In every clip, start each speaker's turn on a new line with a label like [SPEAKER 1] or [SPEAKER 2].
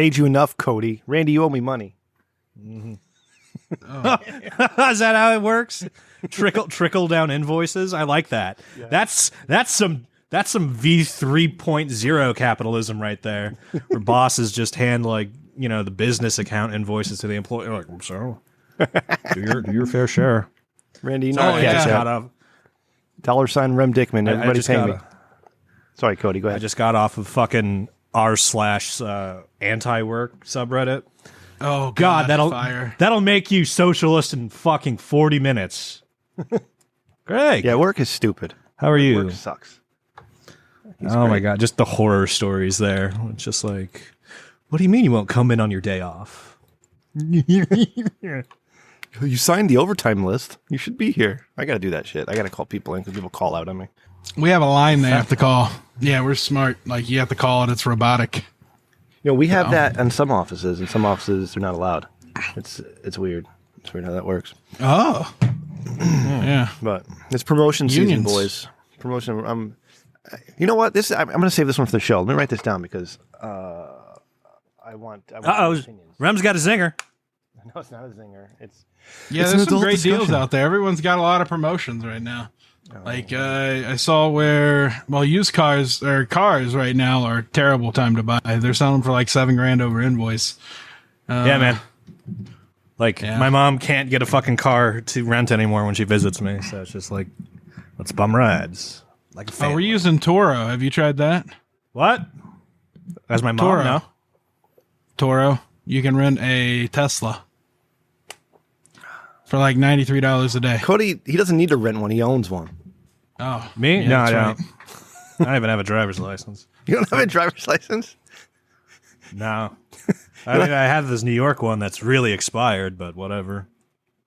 [SPEAKER 1] Paid you enough, Cody. Randy, you owe me money.
[SPEAKER 2] Mm-hmm. Oh. Is that how it works? Trickle down invoices. I like that. Yeah. That's some V 3.0 capitalism right there, where bosses just hand the business account invoices to the employee. Like, so do your fair share.
[SPEAKER 1] Randy, you know $$ Rem Dickman. Everybody pay me. Sorry, Cody. Go ahead.
[SPEAKER 2] I just got off of fucking r/anti-work subreddit.
[SPEAKER 3] Oh God,
[SPEAKER 2] that'll make you socialist in fucking 40 minutes. Great.
[SPEAKER 1] Yeah, work is stupid.
[SPEAKER 2] How are you?
[SPEAKER 1] Work sucks.
[SPEAKER 2] My God, just the horror stories there. It's just like, what do you mean you won't come in on your day off?
[SPEAKER 1] You signed the overtime list. You should be here. I got to do that shit. I got to call people in because people call out on me.
[SPEAKER 3] We have a line they have to call. Yeah, we're smart. Like, you have to call it. It's robotic.
[SPEAKER 1] We have that in some offices. In some offices, they're not allowed. It's weird. It's weird how that works.
[SPEAKER 3] Oh. Yeah.
[SPEAKER 1] But it's promotion
[SPEAKER 3] Unions.
[SPEAKER 1] season, boys. Promotion. You know what? I'm going to save this one for the show. Let me write this down because I want opinions.
[SPEAKER 2] Rem's got a zinger.
[SPEAKER 1] No, it's not a zinger.
[SPEAKER 3] There's some great deals out there. Everyone's got a lot of promotions right now. I saw where used cars or cars right now are a terrible time to buy. They're selling for like $7,000 over invoice.
[SPEAKER 2] Yeah, man. My mom can't get a fucking car to rent anymore when she visits me, so it's just like, let's bum rides. Like a family.
[SPEAKER 3] We're using Toro. Have you tried that?
[SPEAKER 2] What? As my mom?
[SPEAKER 3] Toro.
[SPEAKER 2] No.
[SPEAKER 3] Toro. You can rent a Tesla for like $93 a day.
[SPEAKER 1] Cody, he doesn't need to rent one. He owns one.
[SPEAKER 3] Oh,
[SPEAKER 2] me?
[SPEAKER 3] Yeah,
[SPEAKER 2] no, I don't.
[SPEAKER 3] right.
[SPEAKER 2] I don't even have a driver's license.
[SPEAKER 1] You don't have a driver's license?
[SPEAKER 2] No. I mean, I have this New York one that's really expired, but whatever.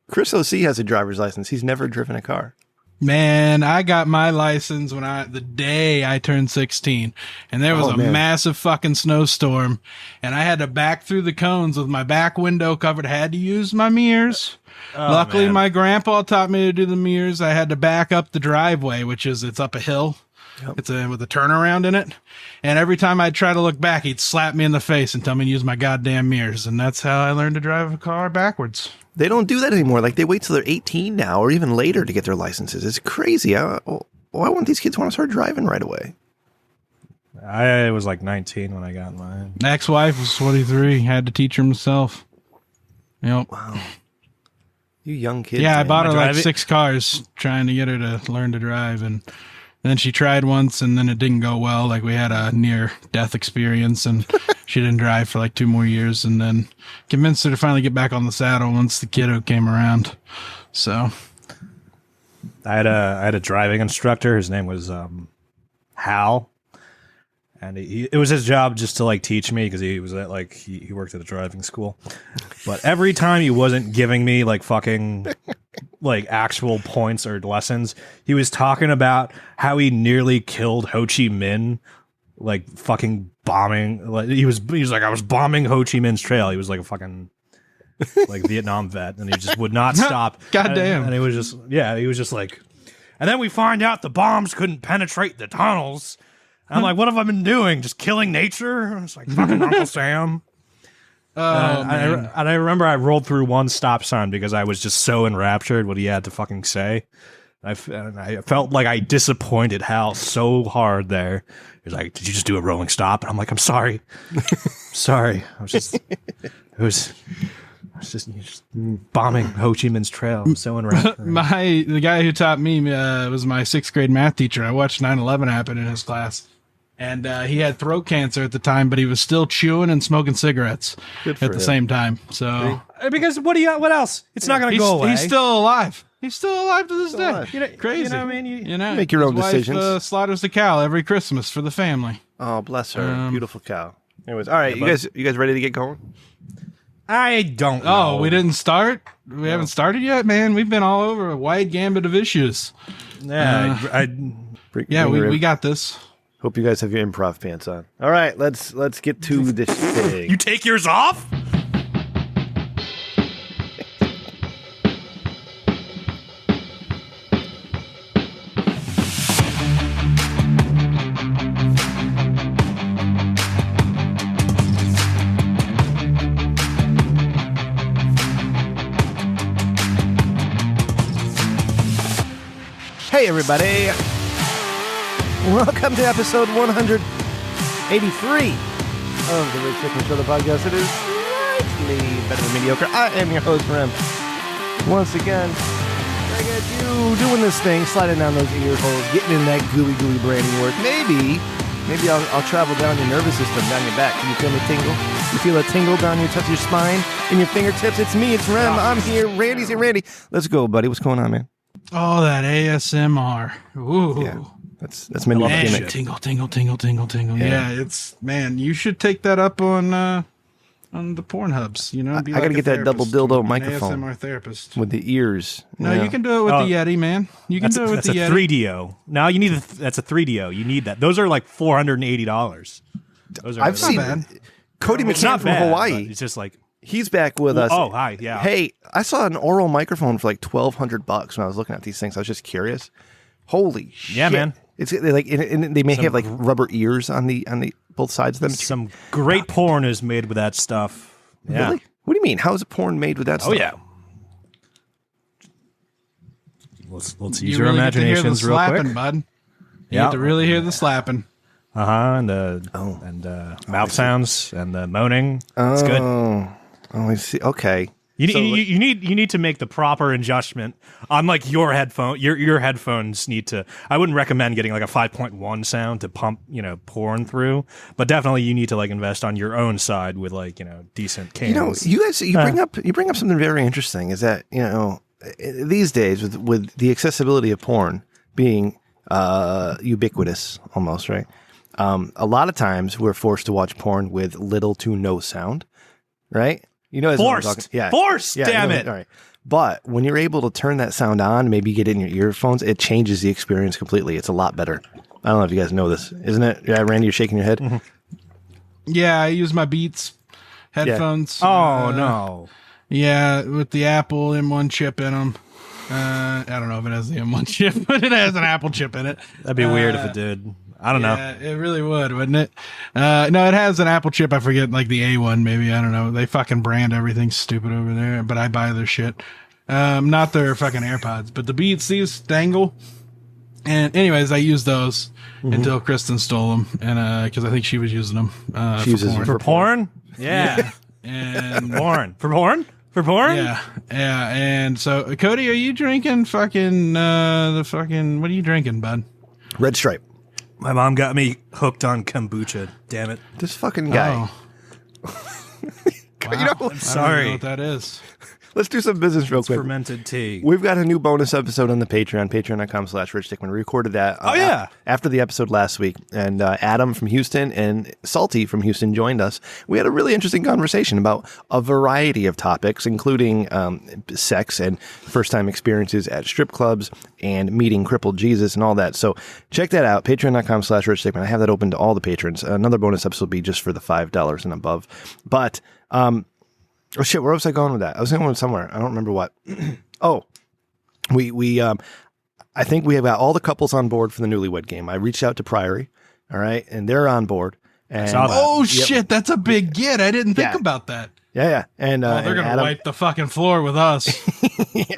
[SPEAKER 1] Chris O.C. has a driver's license. He's never driven a car.
[SPEAKER 3] Man, I got my license the day I turned 16, and there was a massive fucking snowstorm, and I had to back through the cones with my back window covered. I had to use my mirrors. Luckily, my grandpa taught me to do the mirrors. I had to back up the driveway, it's up a hill. Yep. It's with a turnaround in it. And every time I'd try to look back, he'd slap me in the face and tell me to use my goddamn mirrors. And that's how I learned to drive a car backwards.
[SPEAKER 1] They don't do that anymore. Like, they wait till they're 18 now or even later to get their licenses. It's crazy. Why wouldn't these kids want to start driving right away?
[SPEAKER 2] I was like 19 when I got mine.
[SPEAKER 3] Ex-wife was 23. Had to teach her myself. Yep.
[SPEAKER 1] Wow. You young kids.
[SPEAKER 3] Yeah,
[SPEAKER 1] man.
[SPEAKER 3] I bought her like 6 cars trying to get her to learn to drive. And then she tried once and then it didn't go well. Like, we had a near-death experience and she didn't drive for like 2 more years, and then convinced her to finally get back on the saddle once the kiddo came around. So
[SPEAKER 2] I had a driving instructor. His name was Hal, and it was his job just to like teach me because he was at he worked at a driving school. But every time he wasn't giving me like fucking like actual points or lessons, he was talking about how he nearly killed Ho Chi Minh, like fucking bombing. Like he was like, I was bombing Ho Chi Minh's trail. He was like a fucking like Vietnam vet, and he just would not stop.
[SPEAKER 3] Goddamn.
[SPEAKER 2] And he was just like, and then we find out the bombs couldn't penetrate the tunnels. And I'm like, what have I been doing? Just killing nature? It's like fucking Uncle Sam. And I remember I rolled through one stop sign because I was just so enraptured what he had to fucking say. I felt like I disappointed Hal so hard there. He was like, did you just do a rolling stop? And I'm like, I'm sorry. Sorry. I was just bombing Ho Chi Minh's trail. I'm so enraptured.
[SPEAKER 3] The guy who taught me was my 6th grade math teacher. I watched 9/11 happen in his class. And he had throat cancer at the time, but he was still chewing and smoking cigarettes at the same time. So,
[SPEAKER 2] because what else? It's not going to go away.
[SPEAKER 3] He's still alive. He's still alive to this day. Crazy.
[SPEAKER 2] You know what I mean?
[SPEAKER 1] You make your own decisions.
[SPEAKER 3] His wife slaughters the cow every Christmas for the family.
[SPEAKER 1] Oh, bless her. Beautiful cow. Anyways, all right, you guys ready to get going?
[SPEAKER 2] I don't know.
[SPEAKER 3] Oh, we didn't start? We haven't started yet? Man, we've been all over a wide gambit of issues.
[SPEAKER 2] Yeah,
[SPEAKER 3] we got this.
[SPEAKER 1] Hope you guys have your improv pants on. All right, let's get to this thing.
[SPEAKER 2] You take yours off?
[SPEAKER 1] Hey, everybody. Welcome to episode 183 of the Rich Dickman Show, the podcast. It is slightly better than mediocre. I am your host, Rem. Once again, I got you doing this thing, sliding down those ear holes, getting in that gooey brainy work. Maybe I'll travel down your nervous system, down your back. Can you feel me tingle? You feel a tingle down your touch your spine, in your fingertips. It's me, it's Rem. I'm here. Randy's here. Randy, let's go, buddy. What's going on, man?
[SPEAKER 3] Oh, that ASMR. Ooh.
[SPEAKER 1] Yeah, that's my new gimmick.
[SPEAKER 3] Tingle. Yeah, it's, man, you should take that up on the Pornhubs. You know,
[SPEAKER 1] I gotta get that double dildo microphone.
[SPEAKER 3] ASMR therapist
[SPEAKER 1] with the ears.
[SPEAKER 3] No, you can do it with the Yeti, man. You can do it with the Yeti.
[SPEAKER 2] That's a 3DO. No, you need that's a 3DO. You need that. Those are like $480.
[SPEAKER 1] I've seen
[SPEAKER 3] bad.
[SPEAKER 1] Cody McCann from Hawaii.
[SPEAKER 2] It's just like
[SPEAKER 1] he's back with us.
[SPEAKER 2] Oh, hi, yeah.
[SPEAKER 1] Hey, I saw an oral microphone for like $1,200 when I was looking at these things. I was just curious. Holy shit!
[SPEAKER 2] Yeah, man.
[SPEAKER 1] It's like and they may have like rubber ears on the both sides of them.
[SPEAKER 2] Some great porn is made with that stuff. Yeah.
[SPEAKER 1] Really? What do you mean? How is a porn made with that stuff?
[SPEAKER 2] Oh yeah. Let's use your imaginations real quick,
[SPEAKER 3] bud. You have to really hear the slapping.
[SPEAKER 2] And mouth sounds and the moaning. It's good.
[SPEAKER 1] Oh, I see. Okay.
[SPEAKER 2] You need to make the proper adjustment on like your headphone. Your headphones need to. I wouldn't recommend getting like a 5.1 sound to pump porn through, but definitely you need to like invest on your own side with like decent cans.
[SPEAKER 1] You guys you bring up something very interesting. Is that these days with the accessibility of porn being ubiquitous almost, right? A lot of times we're forced to watch porn with little to no sound, right?
[SPEAKER 2] Forced. Yeah. Forced, damn it.
[SPEAKER 1] All right. But when you're able to turn that sound on, maybe get it in your earphones, it changes the experience completely. It's a lot better. I don't know if you guys know this, isn't it? Yeah, Randy, you're shaking your head.
[SPEAKER 3] Mm-hmm. Yeah, I use my Beats headphones.
[SPEAKER 2] Yeah. Oh, no.
[SPEAKER 3] Yeah, with the Apple M1 chip in them. I don't know if it has the M1 chip, but it has an Apple chip in it.
[SPEAKER 2] That'd be weird if it did. I don't know.
[SPEAKER 3] It really would, wouldn't it? No, it has an Apple chip. I forget, like the A1, maybe. I don't know. They fucking brand everything stupid over there, but I buy their shit. Not their fucking AirPods, but the Beats, these dangle. And anyways, I used those until Kristen stole them, and because I think she was using them
[SPEAKER 2] for porn. Yeah.
[SPEAKER 3] And
[SPEAKER 2] For porn.
[SPEAKER 3] Yeah. And so, Cody, are you drinking fucking what are you drinking, bud?
[SPEAKER 1] Red Stripe.
[SPEAKER 2] My mom got me hooked on kombucha. Damn it.
[SPEAKER 1] This fucking guy.
[SPEAKER 3] Wow.
[SPEAKER 2] I'm sorry.
[SPEAKER 3] I don't know what that is.
[SPEAKER 1] Let's do some business real quick.
[SPEAKER 2] Fermented tea.
[SPEAKER 1] We've got a new bonus episode on the Patreon, patreon.com/RichDickman. We recorded that after the episode last week. And Adam from Houston and Salty from Houston joined us. We had a really interesting conversation about a variety of topics, including sex and first-time experiences at strip clubs and meeting crippled Jesus and all that. So check that out, patreon.com/RichDickman. I have that open to all the patrons. Another bonus episode will be just for the $5 and above. But... oh shit! Where was I going with that? I was going somewhere. I don't remember what. We I think we have got all the couples on board for the Newlywed Game. I reached out to Priory, all right, and they're on board. And,
[SPEAKER 3] shit! That's a big get. I didn't think about that.
[SPEAKER 1] Yeah. And
[SPEAKER 3] they're gonna wipe the fucking floor with us.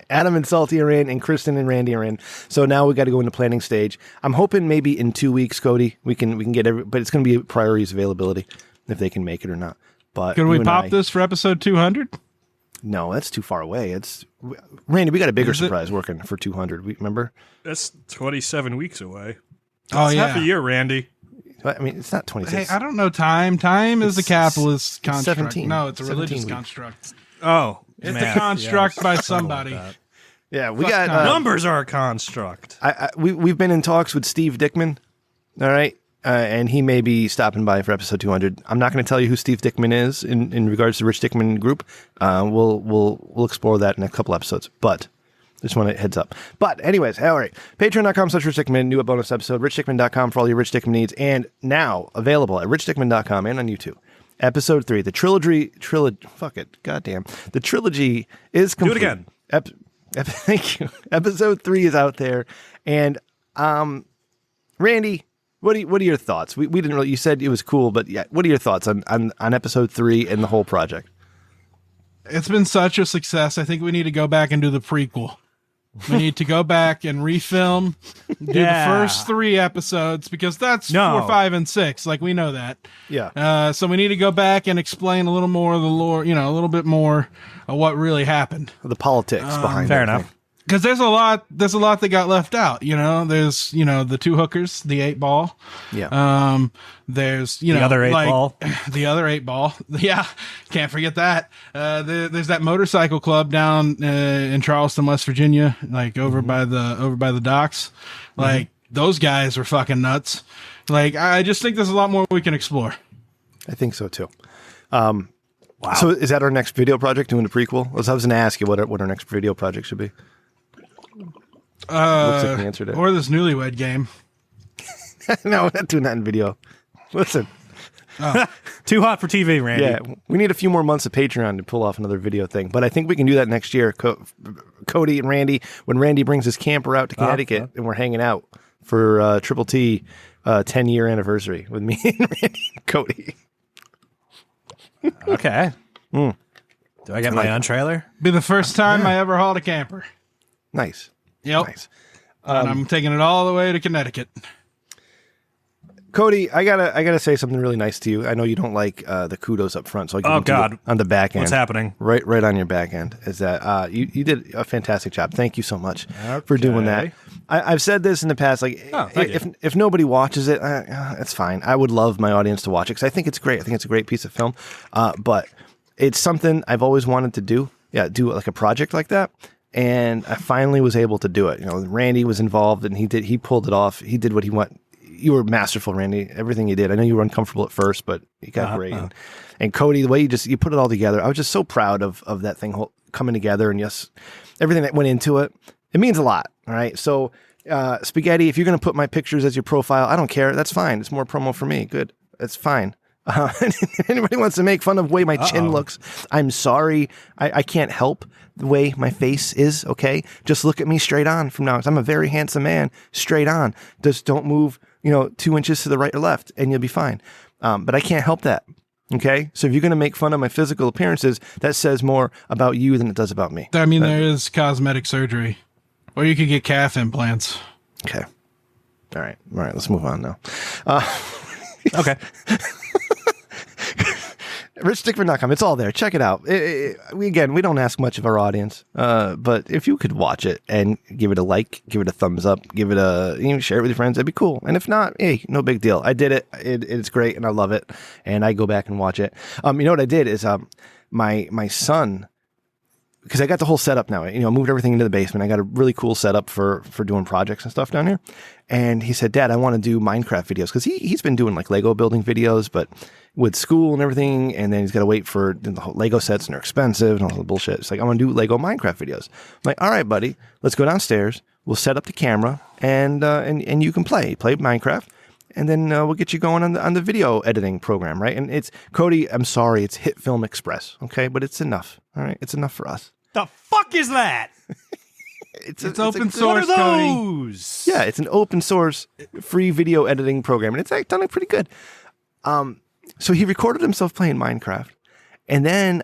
[SPEAKER 1] Adam and Salty are in, and Kristen and Randy are in. So now we got to go into planning stage. I'm hoping maybe in 2 weeks, Cody, we can get but it's going to be Priory's availability if they can make it or not. But
[SPEAKER 3] can we pop this for episode 200?
[SPEAKER 1] No, that's too far away. Randy, we got a bigger surprise working for 200. Remember?
[SPEAKER 2] That's 27 weeks away.
[SPEAKER 3] That's
[SPEAKER 2] half a year, Randy.
[SPEAKER 1] I mean, it's not 26.
[SPEAKER 3] Hey, I don't know time. Time is the capitalist
[SPEAKER 1] it's
[SPEAKER 3] construct.
[SPEAKER 1] 17.
[SPEAKER 3] No, it's a religious
[SPEAKER 1] 17
[SPEAKER 3] construct.
[SPEAKER 2] Oh,
[SPEAKER 3] it's a construct by somebody.
[SPEAKER 1] Yeah, we got
[SPEAKER 2] numbers are a construct.
[SPEAKER 1] We've been in talks with Steve Dickman. All right. And he may be stopping by for episode 200. I'm not going to tell you who Steve Dickman is in regards to the Rich Dickman Group. We'll explore that in a couple episodes, but just want to heads up. But anyways, all right. Patreon.com/Rich Dickman, new bonus episode. RichDickman.com for all your Rich Dickman needs, and now available at RichDickman.com and on YouTube. Episode 3, the trilogy. Fuck it, goddamn. The trilogy is complete.
[SPEAKER 2] Do it again.
[SPEAKER 1] Thank you. Episode 3 is out there, and Randy. What are your thoughts? We didn't really. You said it was cool, but yeah, what are your thoughts on episode 3 and the whole project?
[SPEAKER 3] It's been such a success. I think we need to go back and do the prequel. We need to go back and refilm, do the first 3 episodes, because that's 4, 5, and 6. Like, we know that.
[SPEAKER 1] Yeah.
[SPEAKER 3] So we need to go back and explain a little more of the lore, a little bit more of what really happened.
[SPEAKER 1] The politics behind it.
[SPEAKER 2] Fair enough.
[SPEAKER 3] Because there's a lot that got left out. There's the 2 hookers, the 8-ball.
[SPEAKER 1] Yeah.
[SPEAKER 3] There's
[SPEAKER 2] the other 8-ball.
[SPEAKER 3] The other 8-ball. Yeah, can't forget that. There's that motorcycle club down in Charleston, West Virginia, like over by the docks. Like those guys were fucking nuts. Like I just think there's a lot more we can explore.
[SPEAKER 1] I think so too. Wow. So is that our next video project? Doing a prequel? I was going to ask you what our next video project should be. Looks like we answered it.
[SPEAKER 3] Or this Newlywed Game.
[SPEAKER 1] No, we're not doing that in video. Listen.
[SPEAKER 2] Too hot for TV, Randy.
[SPEAKER 1] Yeah, we need a few more months of Patreon to pull off another video thing. But I think we can do that next year. Cody and Randy, when Randy brings his camper out to Connecticut and we're hanging out for Triple T 10-year anniversary with me and Randy and Cody.
[SPEAKER 2] Okay. Do I get my own trailer?
[SPEAKER 3] Be the first time I ever hauled a camper.
[SPEAKER 1] Nice.
[SPEAKER 3] Yep.
[SPEAKER 1] Nice.
[SPEAKER 3] And I'm taking it all the way to Connecticut.
[SPEAKER 1] Cody, I gotta say something really nice to you. I know you don't like the kudos up front, so I give it on the back end.
[SPEAKER 2] What's happening?
[SPEAKER 1] Right on your back end is that you did a fantastic job. Thank you so much for doing that. I've said this in the past, like if nobody watches it, it's fine. I would love my audience to watch it because I think it's great. I think it's a great piece of film, but it's something I've always wanted to do. Yeah, do like a project like that. And I finally was able to do it. Randy was involved, and he pulled it off. He did what he wanted. You were masterful, Randy. Everything you did. I know you were uncomfortable at first, but you got great. And Cody, the way you put it all together, I was just so proud of that thing coming together. And yes, everything that went into it, it means a lot. All right. So, Spaghetti, if you're going to put my pictures as your profile, I don't care. That's fine. It's more promo for me. Good. That's fine. Anybody wants to make fun of the way my chin looks, I'm sorry. I can't help the way my face is, okay? Just look at me straight on from now. I'm a very handsome man, straight on. Just don't move, 2 inches to the right or left, and you'll be fine. But I can't help that, okay? So if you're going to make fun of my physical appearances, that says more about you than it does about me.
[SPEAKER 3] I mean, there is cosmetic surgery, or you could get calf implants.
[SPEAKER 1] Okay. All right, let's move on now.
[SPEAKER 2] Okay.
[SPEAKER 1] RichDickman.com. It's all there. Check it out. We don't ask much of our audience, but if you could watch it and give it a like, give it a thumbs up, share it with your friends, that'd be cool. And if not, hey, no big deal. I did it. It's great, and I love it. And I go back and watch it. You know what I did is my son, because I got the whole setup now. Moved everything into the basement. I got a really cool setup for doing projects and stuff down here. And he said, Dad, I want to do Minecraft videos, because he's been doing like Lego building videos, but with school and everything, and then he's got to wait for the whole Lego sets, and they're expensive and all the bullshit. It's like, I want to do Lego Minecraft videos. I'm like, all right, buddy, let's go downstairs. We'll set up the camera, and you can play Minecraft, and then we'll get you going on the video editing program, right? And it's Cody. I'm sorry, it's Hit Film Express, okay, but it's enough. All right, it's enough for us.
[SPEAKER 2] The fuck is that?
[SPEAKER 3] It's open source, Cody.
[SPEAKER 1] Yeah, it's an open source free video editing program, and it's done it pretty good. So he recorded himself playing Minecraft, and then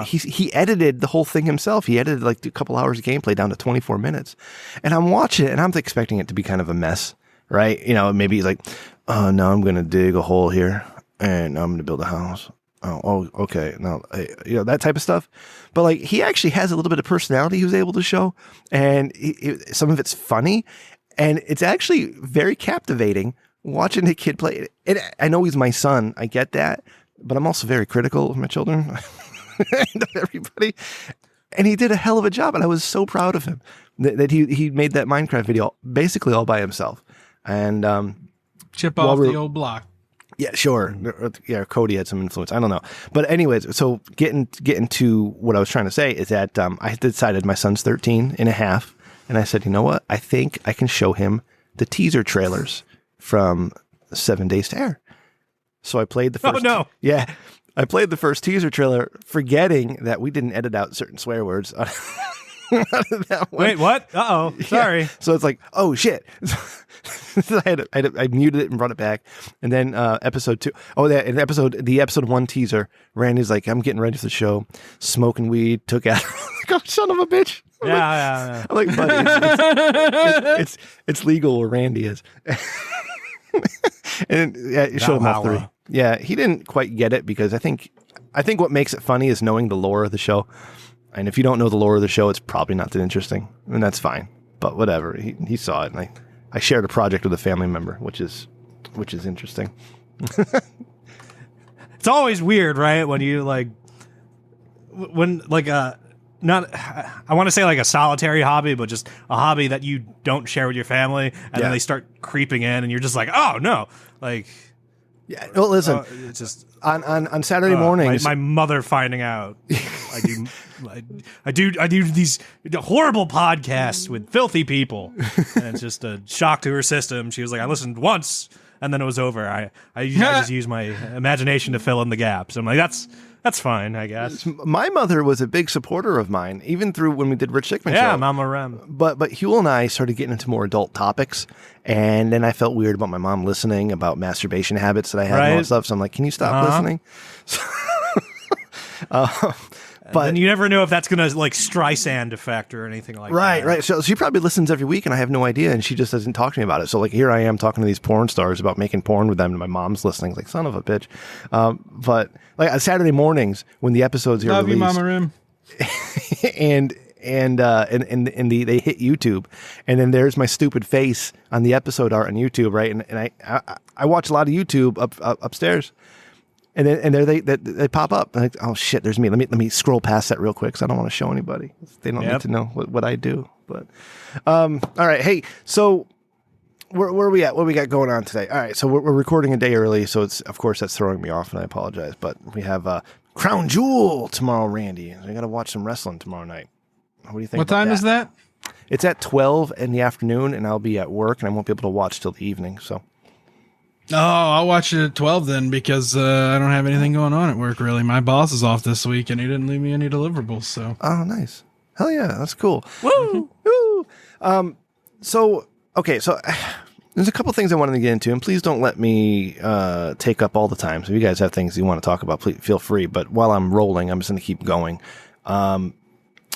[SPEAKER 1] he edited the whole thing himself. He edited like a couple hours of gameplay down to 24 minutes, and I'm watching it, and I'm expecting it to be kind of a mess, right? Maybe he's like, oh, no, I'm going to dig a hole here, and I'm going to build a house. Oh, okay. Now, that type of stuff. But like, he actually has a little bit of personality he was able to show, and some of it's funny, and it's actually very captivating watching a kid play it. And I know he's my son. I get that, but I'm also very critical of my children and of everybody. And he did a hell of a job, and I was so proud of him that he made that Minecraft video basically all by himself. And
[SPEAKER 3] chip off the old block.
[SPEAKER 1] Yeah, sure. Yeah, Cody had some influence. I don't know. But anyways, so getting to what I was trying to say is that I decided my son's 13 and a half, and I said, you know what? I think I can show him the teaser trailers from 7 Days to Air. So I played the first.
[SPEAKER 2] Oh, no.
[SPEAKER 1] Yeah. I played the first teaser trailer, forgetting that we didn't edit out certain swear words.
[SPEAKER 2] Wait, what? Uh-oh. Sorry.
[SPEAKER 1] Yeah. So it's like, oh, shit. I muted it and brought it back. And then episode 2. Oh, the episode 1 teaser, Randy's like, I'm getting ready for the show, smoking weed, took out oh, son of a bitch.
[SPEAKER 2] Yeah.
[SPEAKER 1] I'm like, buddy, it's legal where Randy is. And yeah, show him off 3. Yeah, he didn't quite get it because I think what makes it funny is knowing the lore of the show. And if you don't know the lore of the show, it's probably not that interesting, and that's fine. But whatever, he saw it, and I shared a project with a family member, which is interesting.
[SPEAKER 2] It's always weird, right? When you not, I want to say like a solitary hobby, but just a hobby that you don't share with your family, and then they start creeping in, and you're just like, oh no, like.
[SPEAKER 1] Yeah. Well, listen.
[SPEAKER 2] It's just
[SPEAKER 1] on Saturday mornings.
[SPEAKER 2] My mother finding out. I do these horrible podcasts with filthy people, and it's just a shock to her system. She was like, I listened once, and then it was over. I just use my imagination to fill in the gaps. I'm like, that's fine, I guess.
[SPEAKER 1] My mother was a big supporter of mine, even through when we did Rich Dickman show.
[SPEAKER 2] Yeah, Mama Rem.
[SPEAKER 1] But Huel and I started getting into more adult topics, and then I felt weird about my mom listening about masturbation habits that I had and all that stuff. So I'm like, can you stop listening?
[SPEAKER 2] But you never know if that's going to like Streisand effect or anything like that.
[SPEAKER 1] Right. So she probably listens every week, and I have no idea, and she just doesn't talk to me about it. So like here I am talking to these porn stars about making porn with them, and my mom's listening. Like, son of a bitch. But like on Saturday mornings when the episodes are
[SPEAKER 3] Love
[SPEAKER 1] released,
[SPEAKER 3] you, Mama Rim.
[SPEAKER 1] and they hit YouTube, and then there's my stupid face on the episode art on YouTube, right? And I watch a lot of YouTube upstairs. And there they pop up. Like, oh shit, there's me. Let me scroll past that real quick because I don't want to show anybody. They don't need to know what I do. But all right, hey, so where are we at? What we got going on today? All right, so we're recording a day early, so it's of course that's throwing me off, and I apologize. But we have Crown Jewel tomorrow, Randy. I got to watch some wrestling tomorrow night. What do you think?
[SPEAKER 3] What time is that?
[SPEAKER 1] It's at 12 in the afternoon, and I'll be at work, and I won't be able to watch till the evening. So.
[SPEAKER 3] Oh, I'll watch it at 12 then because I don't have anything going on at work, really. My boss is off this week, and he didn't leave me any deliverables. So.
[SPEAKER 1] Oh, nice. Hell yeah, that's cool.
[SPEAKER 2] Woo!
[SPEAKER 1] Woo! So there's a couple things I wanted to get into, and please don't let me take up all the time. So if you guys have things you want to talk about, please feel free. But while I'm rolling, I'm just going to keep going.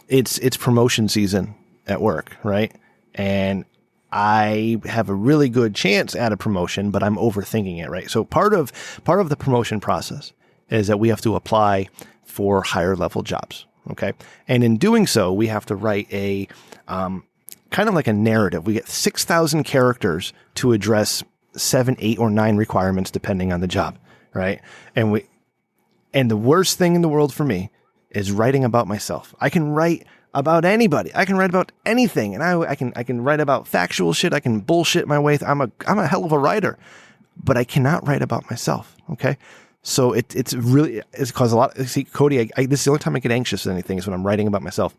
[SPEAKER 1] It's promotion season at work, right? And I have a really good chance at a promotion, but I'm overthinking it, right? So part of the promotion process is that we have to apply for higher level jobs, okay? And in doing so, we have to write a kind of like a narrative. We get 6,000 characters to address 7, 8, or 9 requirements depending on the job, right? And the worst thing in the world for me is writing about myself. I can write about anybody. I can write about anything, and I can write about factual shit. I can bullshit my way. I'm a hell of a writer, but I cannot write about myself. Okay, so it's caused a lot. See, Cody, this is the only time I get anxious with anything is when I'm writing about myself.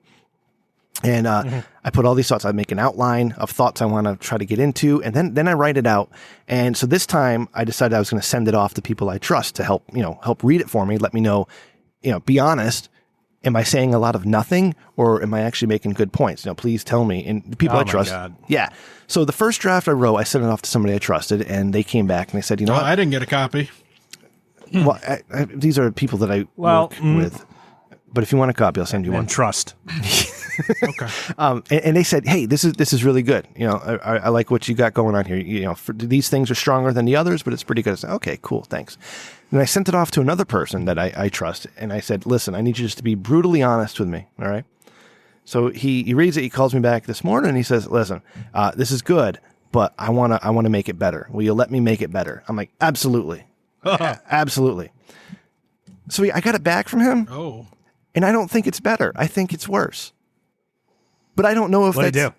[SPEAKER 1] And I put all these thoughts. I make an outline of thoughts I want to try to get into, and then I write it out. And so this time I decided I was going to send it off to people I trust to help read it for me. Let me know, be honest. Am I saying a lot of nothing, or am I actually making good points? Please tell me. And the people I trust. God. Yeah. So the first draft I wrote, I sent it off to somebody I trusted, and they came back and they said, what?
[SPEAKER 3] I didn't get a copy.
[SPEAKER 1] Well, these are people that I work with. But if you want a copy, I'll send you one.
[SPEAKER 2] Trust.
[SPEAKER 3] Okay.
[SPEAKER 1] And they said, hey, this is really good. I like what you got going on here. These things are stronger than the others, but it's pretty good. I said, okay, cool, thanks. And I sent it off to another person that I trust, and I said, listen, I need you just to be brutally honest with me, all right? So he reads it. He calls me back this morning, and he says, listen, this is good, but I want to make it better. Will you let me make it better? I'm like, absolutely, absolutely. So I got it back from him.
[SPEAKER 3] Oh.
[SPEAKER 1] And I don't think it's better. I think it's worse. But I don't know if
[SPEAKER 2] What'd
[SPEAKER 1] that's...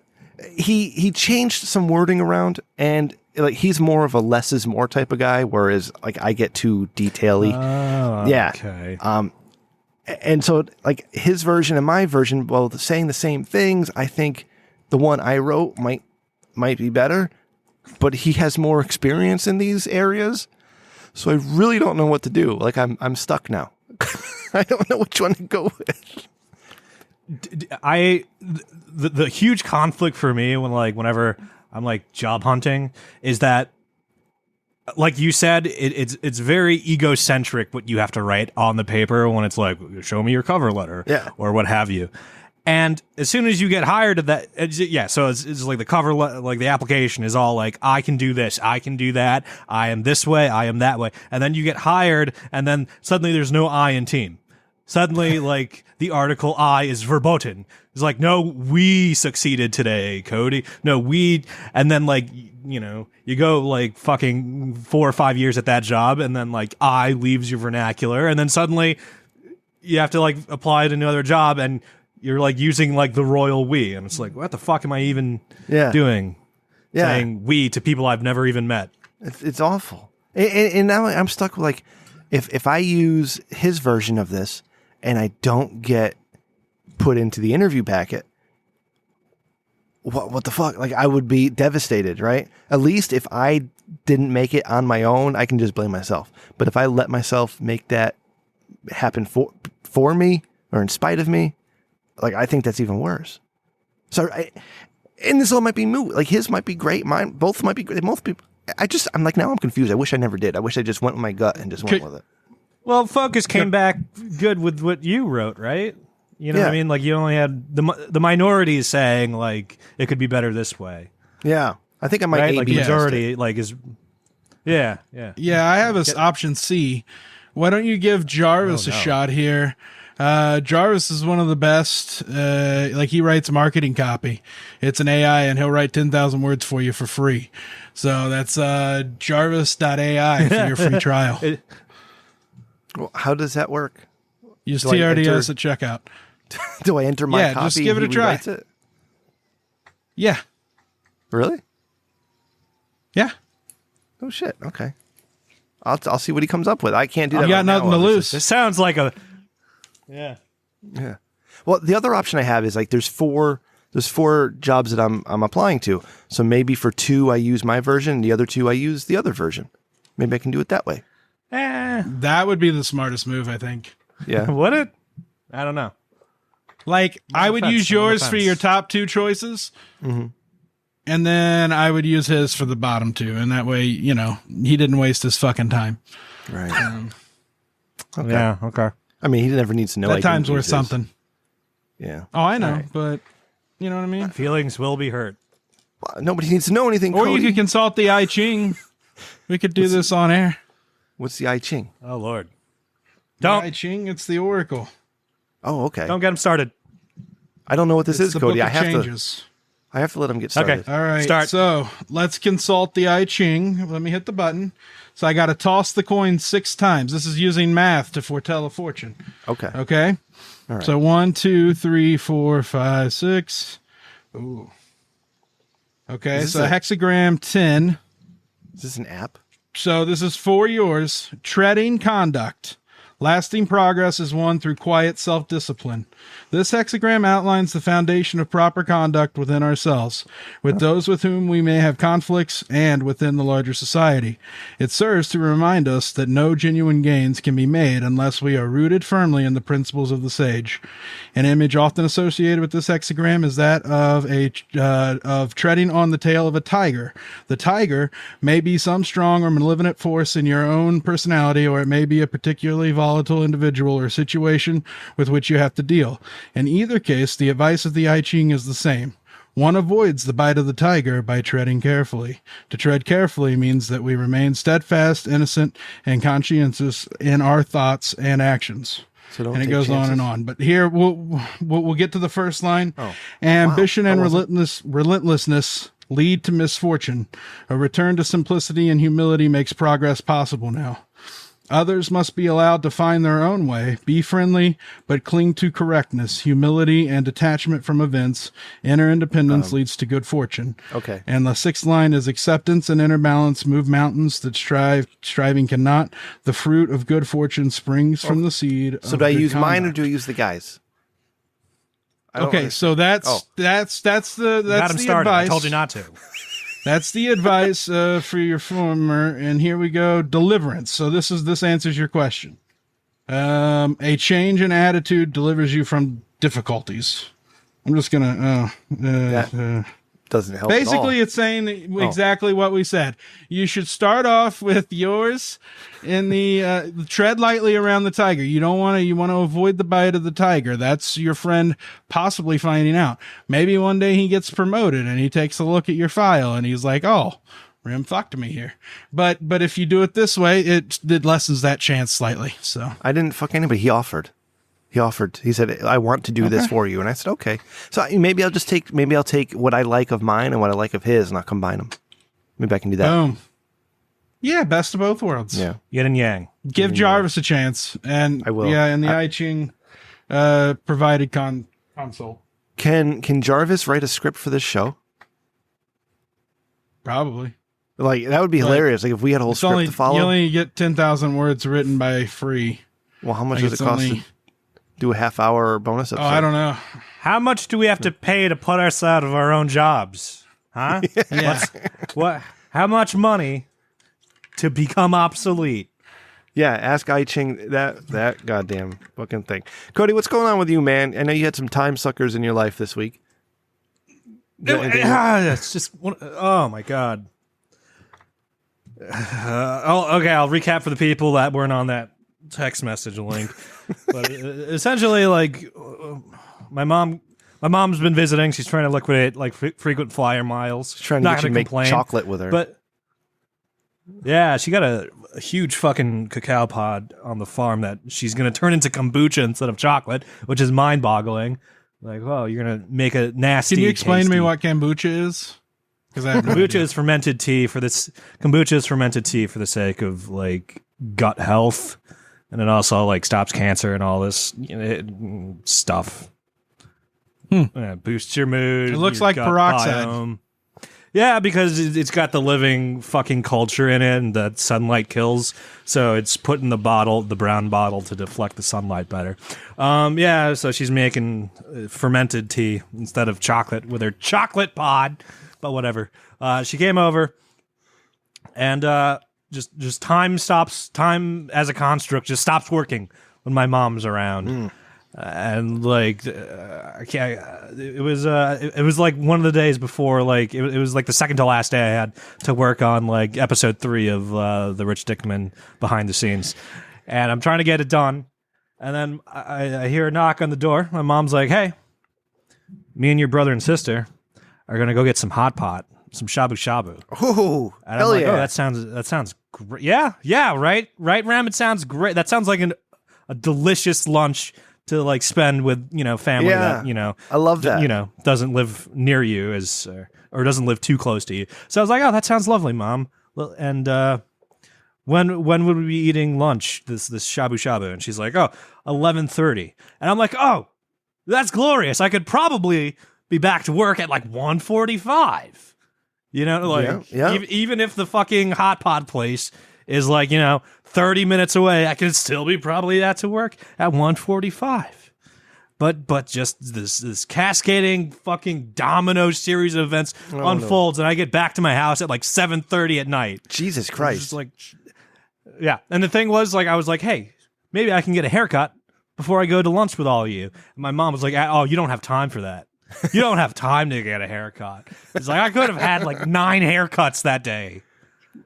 [SPEAKER 1] He changed some wording around, and like he's more of a less is more type of guy, whereas like I get too detail-y.
[SPEAKER 2] Oh,
[SPEAKER 1] yeah.
[SPEAKER 2] Okay.
[SPEAKER 1] And so like his version and my version, well, saying the same things, I think the one I wrote might be better, but he has more experience in these areas. So I really don't know what to do. Like I'm stuck now. I don't know which one to go with.
[SPEAKER 2] The huge conflict for me whenever I'm like job hunting is that, like you said, it's very egocentric what you have to write on the paper when it's like, show me your cover letter, or what have you. And as soon as you get hired at that, so it's like the cover, like the application is all like, I can do this, I can do that, I am this way, I am that way. And then you get hired, and then suddenly there's no I in team. Suddenly, like, the article I is verboten. It's like, no, we succeeded today, Cody. No, we, and then, like, you know, you go, like, fucking 4 or 5 years at that job, and then, like, I leaves your vernacular, and then suddenly you have to, like, apply to another job, and you're, like, using, like, the royal we, and it's like, what the fuck am I even doing? Yeah. Saying we to people I've never even met.
[SPEAKER 1] It's awful. And now I'm stuck with, like, if I use his version of this, and I don't get put into the interview packet, what the fuck? Like, I would be devastated, right? At least if I didn't make it on my own, I can just blame myself. But if I let myself make that happen for me or in spite of me, like, I think that's even worse. So, and this all might be moot. Like, his might be great. Mine, both might be great. Both people. I'm like, now I'm confused. I wish I never did. I wish I just went with my gut and just went with it.
[SPEAKER 2] Well, Focus came back good with what you wrote, right? You know what I mean? Like, you only had the minorities saying, like, it could be better this way.
[SPEAKER 1] Yeah. I think I might
[SPEAKER 2] right? Like, the majority, like, is... Yeah.
[SPEAKER 3] Yeah, I have this option C. Why don't you give Jarvis a shot here? Jarvis is one of the best. Like, he writes marketing copy. It's an AI, and he'll write 10,000 words for you for free. So that's jarvis.ai for your free trial.
[SPEAKER 1] Well, how does that work?
[SPEAKER 3] Use TRDS at checkout.
[SPEAKER 1] Do I enter my copy?
[SPEAKER 3] Just give it a try.
[SPEAKER 1] It?
[SPEAKER 3] Yeah.
[SPEAKER 1] Really?
[SPEAKER 3] Yeah.
[SPEAKER 1] Oh shit. Okay. I'll see what he comes up with. I can't do that.
[SPEAKER 3] You got nothing to lose.
[SPEAKER 2] This sounds like a. Yeah.
[SPEAKER 1] Well, the other option I have is, like, there's four jobs that I'm applying to. So maybe for 2 I use my version, and the other 2 I use the other version. Maybe I can do it that way.
[SPEAKER 3] That would be the smartest move, I think.
[SPEAKER 1] Yeah.
[SPEAKER 2] Would it? I don't know.
[SPEAKER 3] Like, I would use yours for your top 2 choices. Mm-hmm. And then I would use his for the bottom 2. And that way, you know, he didn't waste his fucking time.
[SPEAKER 1] Right.
[SPEAKER 2] Okay. Yeah, okay.
[SPEAKER 1] I mean, he never needs to know.
[SPEAKER 3] That time's worth something.
[SPEAKER 1] Yeah.
[SPEAKER 3] Oh, I know, but you know what I mean?
[SPEAKER 2] Feelings will be hurt.
[SPEAKER 1] Well, nobody needs to know anything,
[SPEAKER 3] Or
[SPEAKER 1] Cody.
[SPEAKER 3] you could consult the I Ching. We could do this on air.
[SPEAKER 1] What's the I Ching?
[SPEAKER 2] Oh, Lord.
[SPEAKER 3] Don't. The I Ching, it's the Oracle.
[SPEAKER 1] Oh, okay.
[SPEAKER 2] Don't get him started.
[SPEAKER 1] I don't know what this is, Cody. I have to let him get started.
[SPEAKER 2] Okay.
[SPEAKER 3] All right.
[SPEAKER 2] Start.
[SPEAKER 3] So let's consult the I Ching. Let me hit the button. So I got to toss the coin 6 times. This is using math to foretell a fortune.
[SPEAKER 1] Okay.
[SPEAKER 3] Okay. All right. So 1, 2, 3, 4, 5, 6. Ooh. Okay. So hexagram 10.
[SPEAKER 1] Is this an app?
[SPEAKER 3] So this is for yours. Treading conduct. Lasting progress is won through quiet self-discipline. This hexagram outlines the foundation of proper conduct within ourselves, with those with whom we may have conflicts, and within the larger society. It serves to remind us that no genuine gains can be made unless we are rooted firmly in the principles of the sage. An image often associated with this hexagram is that of treading on the tail of a tiger. The tiger may be some strong or malevolent force in your own personality, or it may be a particularly volatile individual or situation with which you have to deal. In either case, the advice of the I Ching is the same. One avoids the bite of the tiger by treading carefully. To tread carefully means that we remain steadfast, innocent, and conscientious in our thoughts and actions.
[SPEAKER 1] So
[SPEAKER 3] and it goes on and on. But here, we'll get to the first line. Ambition and relentlessness lead to misfortune. A return to simplicity and humility makes progress possible now. Others must be allowed to find their own way. Be friendly, but cling to correctness. Humility and detachment from events. Inner independence leads to good fortune.
[SPEAKER 1] Okay.
[SPEAKER 3] And the 6th line is acceptance and inner balance move mountains that striving cannot. The fruit of good fortune springs from the seed.
[SPEAKER 1] So do I use mine or do I use the guys?
[SPEAKER 3] Okay, so that's the
[SPEAKER 2] advice. I told you not to.
[SPEAKER 3] That's the advice for your former, and here we go. Deliverance. So this answers your question. A change in attitude delivers you from difficulties. I'm just gonna.
[SPEAKER 1] doesn't help.
[SPEAKER 3] Basically, it's saying exactly what we said. You should start off with yours in the tread lightly around the tiger. You want to avoid the bite of the tiger. That's your friend possibly finding out. Maybe one day he gets promoted and he takes a look at your file and he's like, oh, Rim fucked me here. But if you do it this way, it lessens that chance slightly. So
[SPEAKER 1] I didn't fuck anybody. He offered. He said, I want to do this for you. And I said, okay. So maybe I'll take what I like of mine and what I like of his and I'll combine them. Maybe I can do that.
[SPEAKER 3] Boom. Yeah, best of both worlds.
[SPEAKER 1] Yeah.
[SPEAKER 2] Yin and yang.
[SPEAKER 3] Give Jarvis a chance. And
[SPEAKER 1] I will.
[SPEAKER 3] Yeah, and the I Ching provided console.
[SPEAKER 1] Can Jarvis write a script for this show?
[SPEAKER 3] Probably.
[SPEAKER 1] Like, that would be hilarious. Like, if we had a whole script to follow.
[SPEAKER 3] You only get 10,000 words written by free.
[SPEAKER 1] Well, how much does it cost to do a half-hour bonus episode?
[SPEAKER 3] Oh, I don't know.
[SPEAKER 2] How much do we have to pay to put us out of our own jobs? Huh?
[SPEAKER 3] Yeah.
[SPEAKER 2] How much money to become obsolete?
[SPEAKER 1] Yeah, ask I Ching that goddamn fucking thing. Cody, what's going on with you, man? I know you had some time suckers in your life this week.
[SPEAKER 2] It's just oh my god. Okay, I'll recap for the people that weren't on that text message link. But essentially, like, my mom's been visiting. She's trying to liquidate like frequent flyer miles.
[SPEAKER 1] She's trying to get you to make chocolate with her.
[SPEAKER 2] But yeah, she got a huge fucking cacao pod on the farm that she's going to turn into kombucha instead of chocolate, which is mind-boggling. Like, well, you're going to make a nasty.
[SPEAKER 3] Can you explain to me what kombucha is? Because
[SPEAKER 2] kombucha is fermented tea for this. Kombucha is fermented tea for the sake of like gut health. And it also like stops cancer and all this stuff. Boosts your mood.
[SPEAKER 3] It looks like peroxide.
[SPEAKER 2] Biome. Yeah, because it's got the living fucking culture in it, and that sunlight kills. So it's put in the bottle, the brown bottle, to deflect the sunlight better. Yeah, so she's making fermented tea instead of chocolate with her chocolate pod. But whatever. She came over, and just time as a construct just stops working when my mom's around. And like it was like one of the days before, like it was like the second to last day I had to work on like episode 3 of the Rich Dickman behind the scenes, and I'm trying to get it done, and then I hear a knock on the door. My mom's like, hey, me and your brother and sister are gonna go get some hot pot, some shabu shabu.
[SPEAKER 1] Oh,
[SPEAKER 2] and I'm like, oh, that sounds great. Yeah, right, Ram. It sounds great. That sounds like a delicious lunch to like spend with family that
[SPEAKER 1] I love that
[SPEAKER 2] doesn't live near you or doesn't live too close to you. So I was like, oh, that sounds lovely, Mom. And when would we be eating lunch? This shabu shabu? And she's like, oh, 11:30. And I'm like, oh, that's glorious. I could probably be back to work at like 1:45. Even if the fucking hot pot place is like 30 minutes away, I could still be probably to work at 1:45. But just this cascading fucking domino series of events unfolds, and I get back to my house at like 7:30 at night.
[SPEAKER 1] Jesus Christ!
[SPEAKER 2] Just like, yeah. And the thing was, like, I was like, hey, maybe I can get a haircut before I go to lunch with all of you. And my mom was like, oh, you don't have time for that. You don't have time to get a haircut. It's like I could have had like 9 haircuts that day.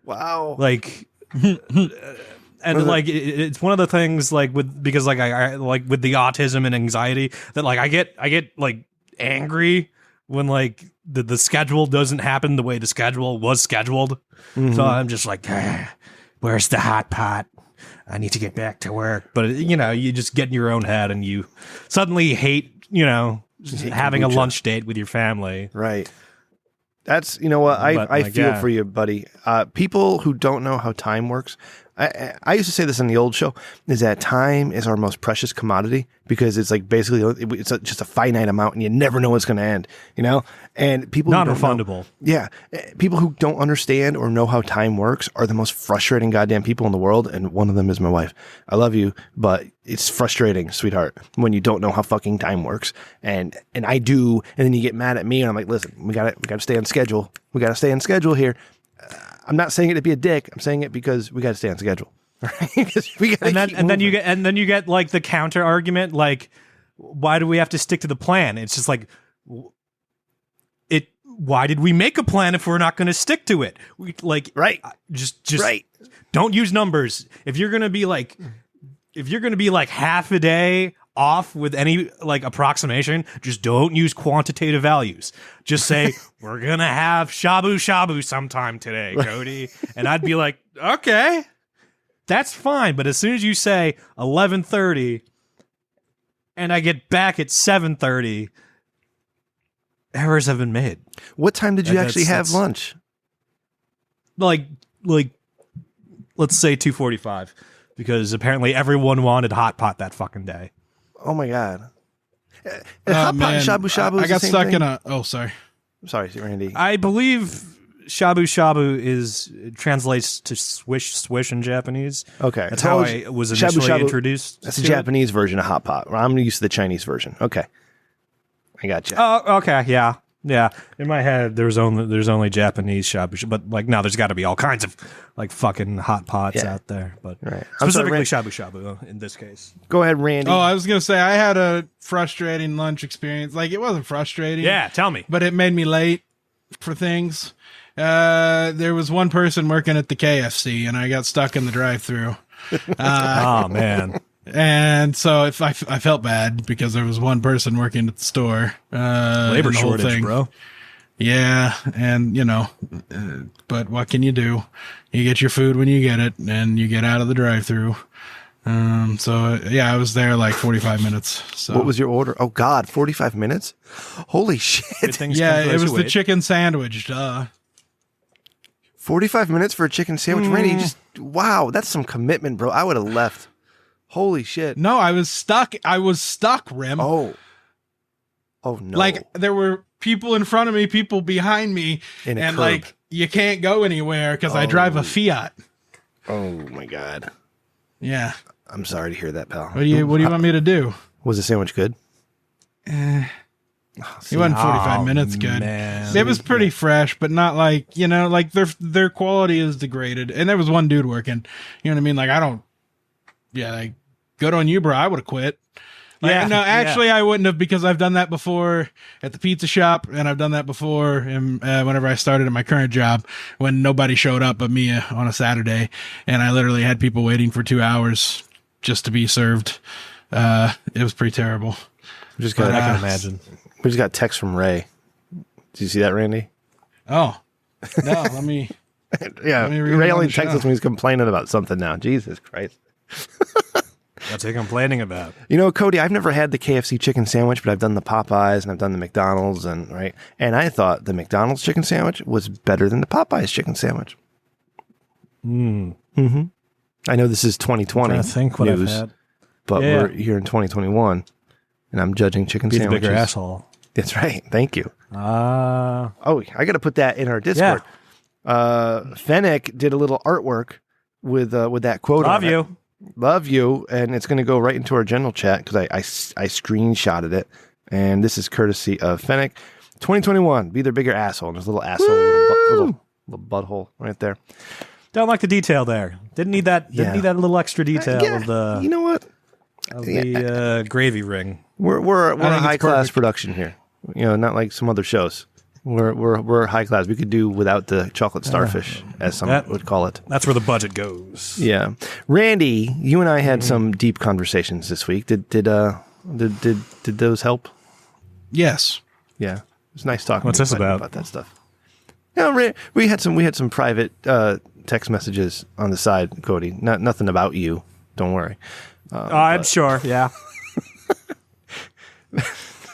[SPEAKER 1] Wow.
[SPEAKER 2] Like. And like it's one of the things like because I like with the autism and anxiety that like I get like angry when like the schedule doesn't happen the way the schedule was scheduled. Mm-hmm. So I'm just like, where's the hot pot? I need to get back to work. But you just get in your own head and you suddenly hate having kombucha. A lunch date with your family.
[SPEAKER 1] Right. That's, I feel for you, buddy. People who don't know how time works, I used to say this on the old show, is that time is our most precious commodity because it's like basically it's just a finite amount and you never know what's going to end, And people
[SPEAKER 2] non-refundable.
[SPEAKER 1] Yeah. People who don't understand or know how time works are the most frustrating goddamn people in the world. And one of them is my wife. I love you, but it's frustrating, sweetheart, when you don't know how fucking time works. And I do. And then you get mad at me and I'm like, listen, we got to stay on schedule. We got to stay on schedule here. I'm not saying it to be a dick. I'm saying it because we got to stay on schedule. Right?
[SPEAKER 2] and then you get like the counter argument, like, why do we have to stick to the plan? It's just like why did we make a plan if we're not going to stick to it? Just
[SPEAKER 1] right.
[SPEAKER 2] Don't use numbers. If you're going to be like half a day off with any like approximation, just don't use quantitative values. Just say we're going to have shabu shabu sometime today, Cody. And I'd be like, okay, that's fine. But as soon as you say 11:30 and I get back at 7:30, errors have been made.
[SPEAKER 1] What time did you actually have lunch?
[SPEAKER 2] Like let's say 2:45, because apparently everyone wanted hot pot that fucking day.
[SPEAKER 1] Oh my god! Hot pot and shabu shabu.
[SPEAKER 3] I got stuck in a. Oh, sorry.
[SPEAKER 1] Sorry, Randy.
[SPEAKER 2] I believe shabu shabu translates to swish in Japanese.
[SPEAKER 1] Okay,
[SPEAKER 2] that's how I was initially shabu introduced.
[SPEAKER 1] That's the Japanese version of hot pot. I'm used to the Chinese version. Okay, I got you.
[SPEAKER 2] Oh, okay, yeah. In my head, there's only Japanese shabu shabu, but like now there's got to be all kinds of like fucking hot pots out there. But specifically shabu shabu in this case.
[SPEAKER 1] Go ahead, Randy.
[SPEAKER 3] Oh, I was gonna say I had a frustrating lunch experience. Like it wasn't frustrating.
[SPEAKER 2] Yeah, tell me.
[SPEAKER 3] But it made me late for things. There was one person working at the KFC, and I got stuck in the drive-thru.
[SPEAKER 2] Oh man.
[SPEAKER 3] And so if I felt bad because there was one person working at the store.
[SPEAKER 2] Labor shortage, bro.
[SPEAKER 3] Yeah, and but what can you do? You get your food when you get it, and you get out of the drive-thru. So yeah, I was there like 45 minutes. So
[SPEAKER 1] what was your order? Oh God, 45 minutes? Holy shit!
[SPEAKER 3] Yeah, it was the chicken sandwich.
[SPEAKER 1] 45 minutes for a chicken sandwich, Randy. Wow, that's some commitment, bro. I would have left. Holy shit.
[SPEAKER 3] No, I was stuck, Rim.
[SPEAKER 1] Oh no.
[SPEAKER 3] Like there were people in front of me, people behind me, and like you can't go anywhere because I drive a Fiat.
[SPEAKER 1] Oh my God.
[SPEAKER 3] Yeah.
[SPEAKER 1] I'm sorry to hear that, pal.
[SPEAKER 3] What do you want me to do?
[SPEAKER 1] Was the sandwich good?
[SPEAKER 3] It wasn't 45 minutes good. Man. It was pretty fresh, but not like, like their quality is degraded. And there was one dude working. You know what I mean? Like good on you, bro. I would have quit. I wouldn't have, because I've done that before at the pizza shop, and I've done that before whenever I started at my current job, when nobody showed up but me on a Saturday, and I literally had people waiting for 2 hours just to be served. It was pretty terrible.
[SPEAKER 1] I can imagine. We just got a text from Ray. Did you see that, Randy?
[SPEAKER 3] Oh, no, let me.
[SPEAKER 1] Yeah, Ray only texts us when he's complaining about something now. Jesus Christ.
[SPEAKER 2] What's he complaining about?
[SPEAKER 1] Cody, I've never had the KFC chicken sandwich, but I've done the Popeyes and I've done the McDonald's, and I thought the McDonald's chicken sandwich was better than the Popeyes chicken sandwich. Mm-hmm. I know this is 2020 news, but we're here in 2021, and I'm judging chicken sandwiches.
[SPEAKER 2] Be the bigger asshole.
[SPEAKER 1] That's right. Thank you. I got to put that in our Discord. Fennec did a little artwork with that quote. Love you, and it's going to go right into our general chat because I screenshotted it, and this is courtesy of Fennec. 2021, be their bigger asshole. And there's a little asshole, little butthole right there.
[SPEAKER 2] Don't like the detail there. Didn't need that. Didn't need that little extra detail of the.
[SPEAKER 1] You know what?
[SPEAKER 2] Of the gravy ring.
[SPEAKER 1] We're a high class production here. Not like some other shows. We're high class. We could do without the chocolate starfish, as some would call it.
[SPEAKER 2] That's where the budget goes.
[SPEAKER 1] Yeah, Randy, you and I had some deep conversations this week. Did those help?
[SPEAKER 3] Yes.
[SPEAKER 1] Yeah, it's nice talking.
[SPEAKER 2] What's this about
[SPEAKER 1] that stuff? We had some private text messages on the side, Cody. Nothing about you. Don't worry.
[SPEAKER 2] I'm sure. Yeah.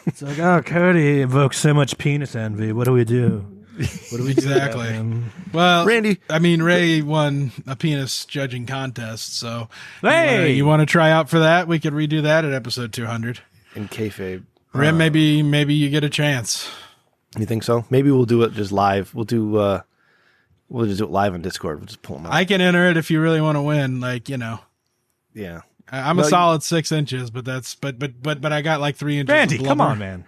[SPEAKER 2] It's like, Cody evokes so much penis envy. What do we do?
[SPEAKER 3] Exactly. Well,
[SPEAKER 1] Randy,
[SPEAKER 3] Ray won a penis judging contest, so
[SPEAKER 2] hey,
[SPEAKER 3] you want to try out for that? We could redo that at episode 200.
[SPEAKER 1] In kayfabe.
[SPEAKER 3] Rim, maybe you get a chance.
[SPEAKER 1] You think so? Maybe we'll do it just live. We'll just do it live on Discord. We'll just pull them out.
[SPEAKER 3] I can enter it if you really want to win.
[SPEAKER 1] Yeah.
[SPEAKER 3] I'm a solid 6 inches, but I got like 3 inches.
[SPEAKER 2] Randy, come on, man.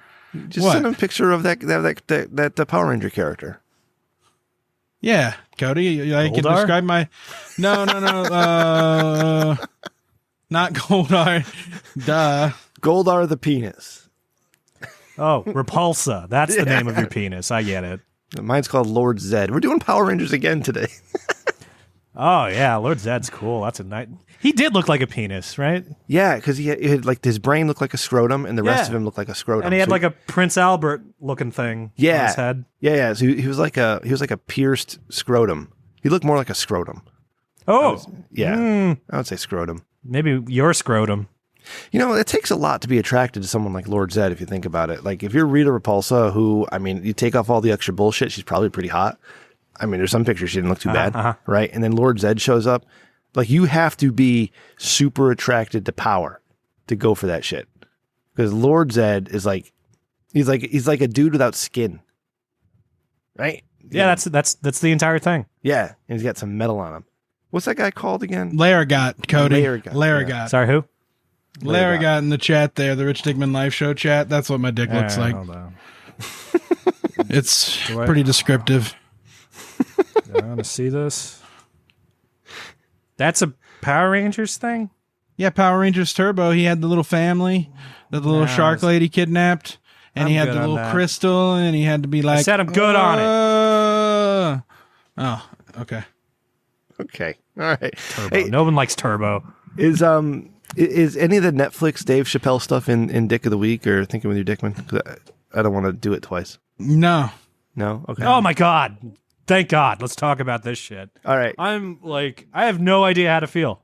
[SPEAKER 1] Just send him a picture of that Power Ranger character.
[SPEAKER 3] Yeah, Cody, I can describe my. No. Not Goldar. Duh.
[SPEAKER 1] Goldar the penis.
[SPEAKER 2] Oh, Repulsa. That's the name of your penis. I get it.
[SPEAKER 1] Mine's called Lord Zed. We're doing Power Rangers again today.
[SPEAKER 2] Oh, yeah. Lord Zed's cool. That's a nice... He did look like a penis, right?
[SPEAKER 1] Yeah, because he had like his brain looked like a scrotum, and the rest of him looked like a scrotum.
[SPEAKER 2] And he had like a Prince Albert looking thing on his head.
[SPEAKER 1] Yeah. So he was like a pierced scrotum. He looked more like a scrotum.
[SPEAKER 2] Oh,
[SPEAKER 1] I would say scrotum.
[SPEAKER 2] Maybe your scrotum.
[SPEAKER 1] You know, it takes a lot to be attracted to someone like Lord Zed, if you think about it. Like, if you're Rita Repulsa, who, I mean, you take off all the extra bullshit, she's probably pretty hot. I mean, there's some pictures she didn't look too bad, right? And then Lord Zed shows up. Like, you have to be super attracted to power to go for that shit. Because Lord Zed is like, he's like a dude without skin, right?
[SPEAKER 2] Yeah, that's the entire thing.
[SPEAKER 1] Yeah, and he's got some metal on him. What's that guy called again?
[SPEAKER 3] Laragot, Cody.
[SPEAKER 1] Laragot.
[SPEAKER 3] Yeah.
[SPEAKER 2] Sorry, who?
[SPEAKER 3] Laragot in the chat there, the Rich Dickman Live Show chat. That's what my dick looks like.
[SPEAKER 2] Hold on.
[SPEAKER 3] It's pretty descriptive.
[SPEAKER 2] I want to see this. That's a Power Rangers thing?
[SPEAKER 3] Yeah, Power Rangers Turbo. He had the little family that the little shark lady kidnapped, and he had the little crystal, and he had to be like,
[SPEAKER 2] I said I'm good on it.
[SPEAKER 3] Oh, okay.
[SPEAKER 1] Okay. All right.
[SPEAKER 2] Turbo.
[SPEAKER 1] Hey,
[SPEAKER 2] no one likes Turbo.
[SPEAKER 1] Is any of the Netflix Dave Chappelle stuff in Dick of the Week or Thinking with Your Dickman? 'Cause I don't want to do it twice.
[SPEAKER 3] No.
[SPEAKER 1] Okay.
[SPEAKER 2] Oh my God. Thank God. Let's talk about this shit.
[SPEAKER 1] All right.
[SPEAKER 2] I'm like, I have no idea how to feel.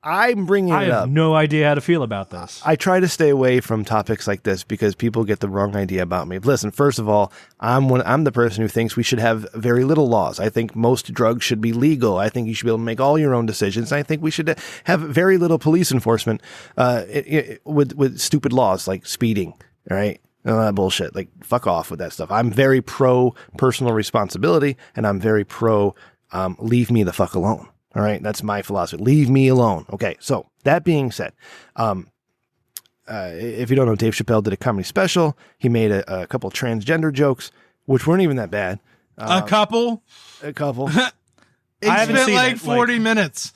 [SPEAKER 1] I'm bringing it up.
[SPEAKER 2] I have no idea how to feel about this.
[SPEAKER 1] I try to stay away from topics like this because people get the wrong idea about me. Listen, first of all, I'm the person who thinks we should have very little laws. I think most drugs should be legal. I think you should be able to make all your own decisions. I think we should have very little police enforcement with stupid laws like speeding. All right. All that bullshit. Like, fuck off with that stuff. I'm very pro personal responsibility, and I'm very pro leave me the fuck alone. All right, that's my philosophy. Leave me alone. Okay, so that being said, if you don't know, Dave Chappelle did a comedy special. He made a couple transgender jokes, which weren't even that bad.
[SPEAKER 3] A couple.
[SPEAKER 1] I
[SPEAKER 3] haven't spent like 40 minutes.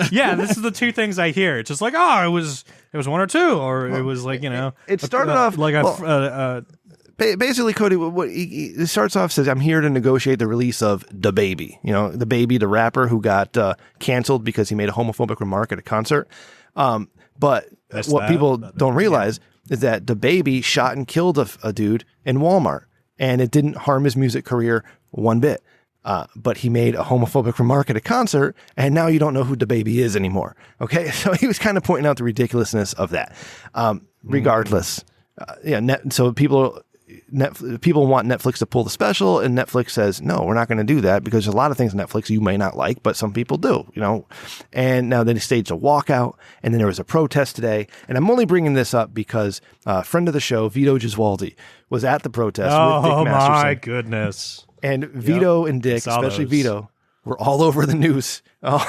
[SPEAKER 2] Yeah, this is the two things I hear. It's just like, oh, it was one or two, or it was like, you know,
[SPEAKER 1] it started off
[SPEAKER 2] like
[SPEAKER 1] basically, Cody, what he starts off says, I'm here to negotiate the release of DaBaby. You know, DaBaby, the rapper who got canceled because he made a homophobic remark at a concert. But what people don't realize is that DaBaby shot and killed a dude in Walmart, and it didn't harm his music career one bit. But he made a homophobic remark at a concert, and now you don't know who DaBaby is anymore. Okay, so he was kind of pointing out the ridiculousness of that. Regardless, so people want Netflix to pull the special, and Netflix says, no, we're not going to do that because there's a lot of things on Netflix you may not like, but some people do, you know. And now they staged a walkout, and then there was a protest today. And I'm only bringing this up because a friend of the show, Vito Gesualdi, was at the protest with Dick Masterson.
[SPEAKER 2] Oh, my goodness.
[SPEAKER 1] And Vito and Dick, especially Vito, were all over the news. All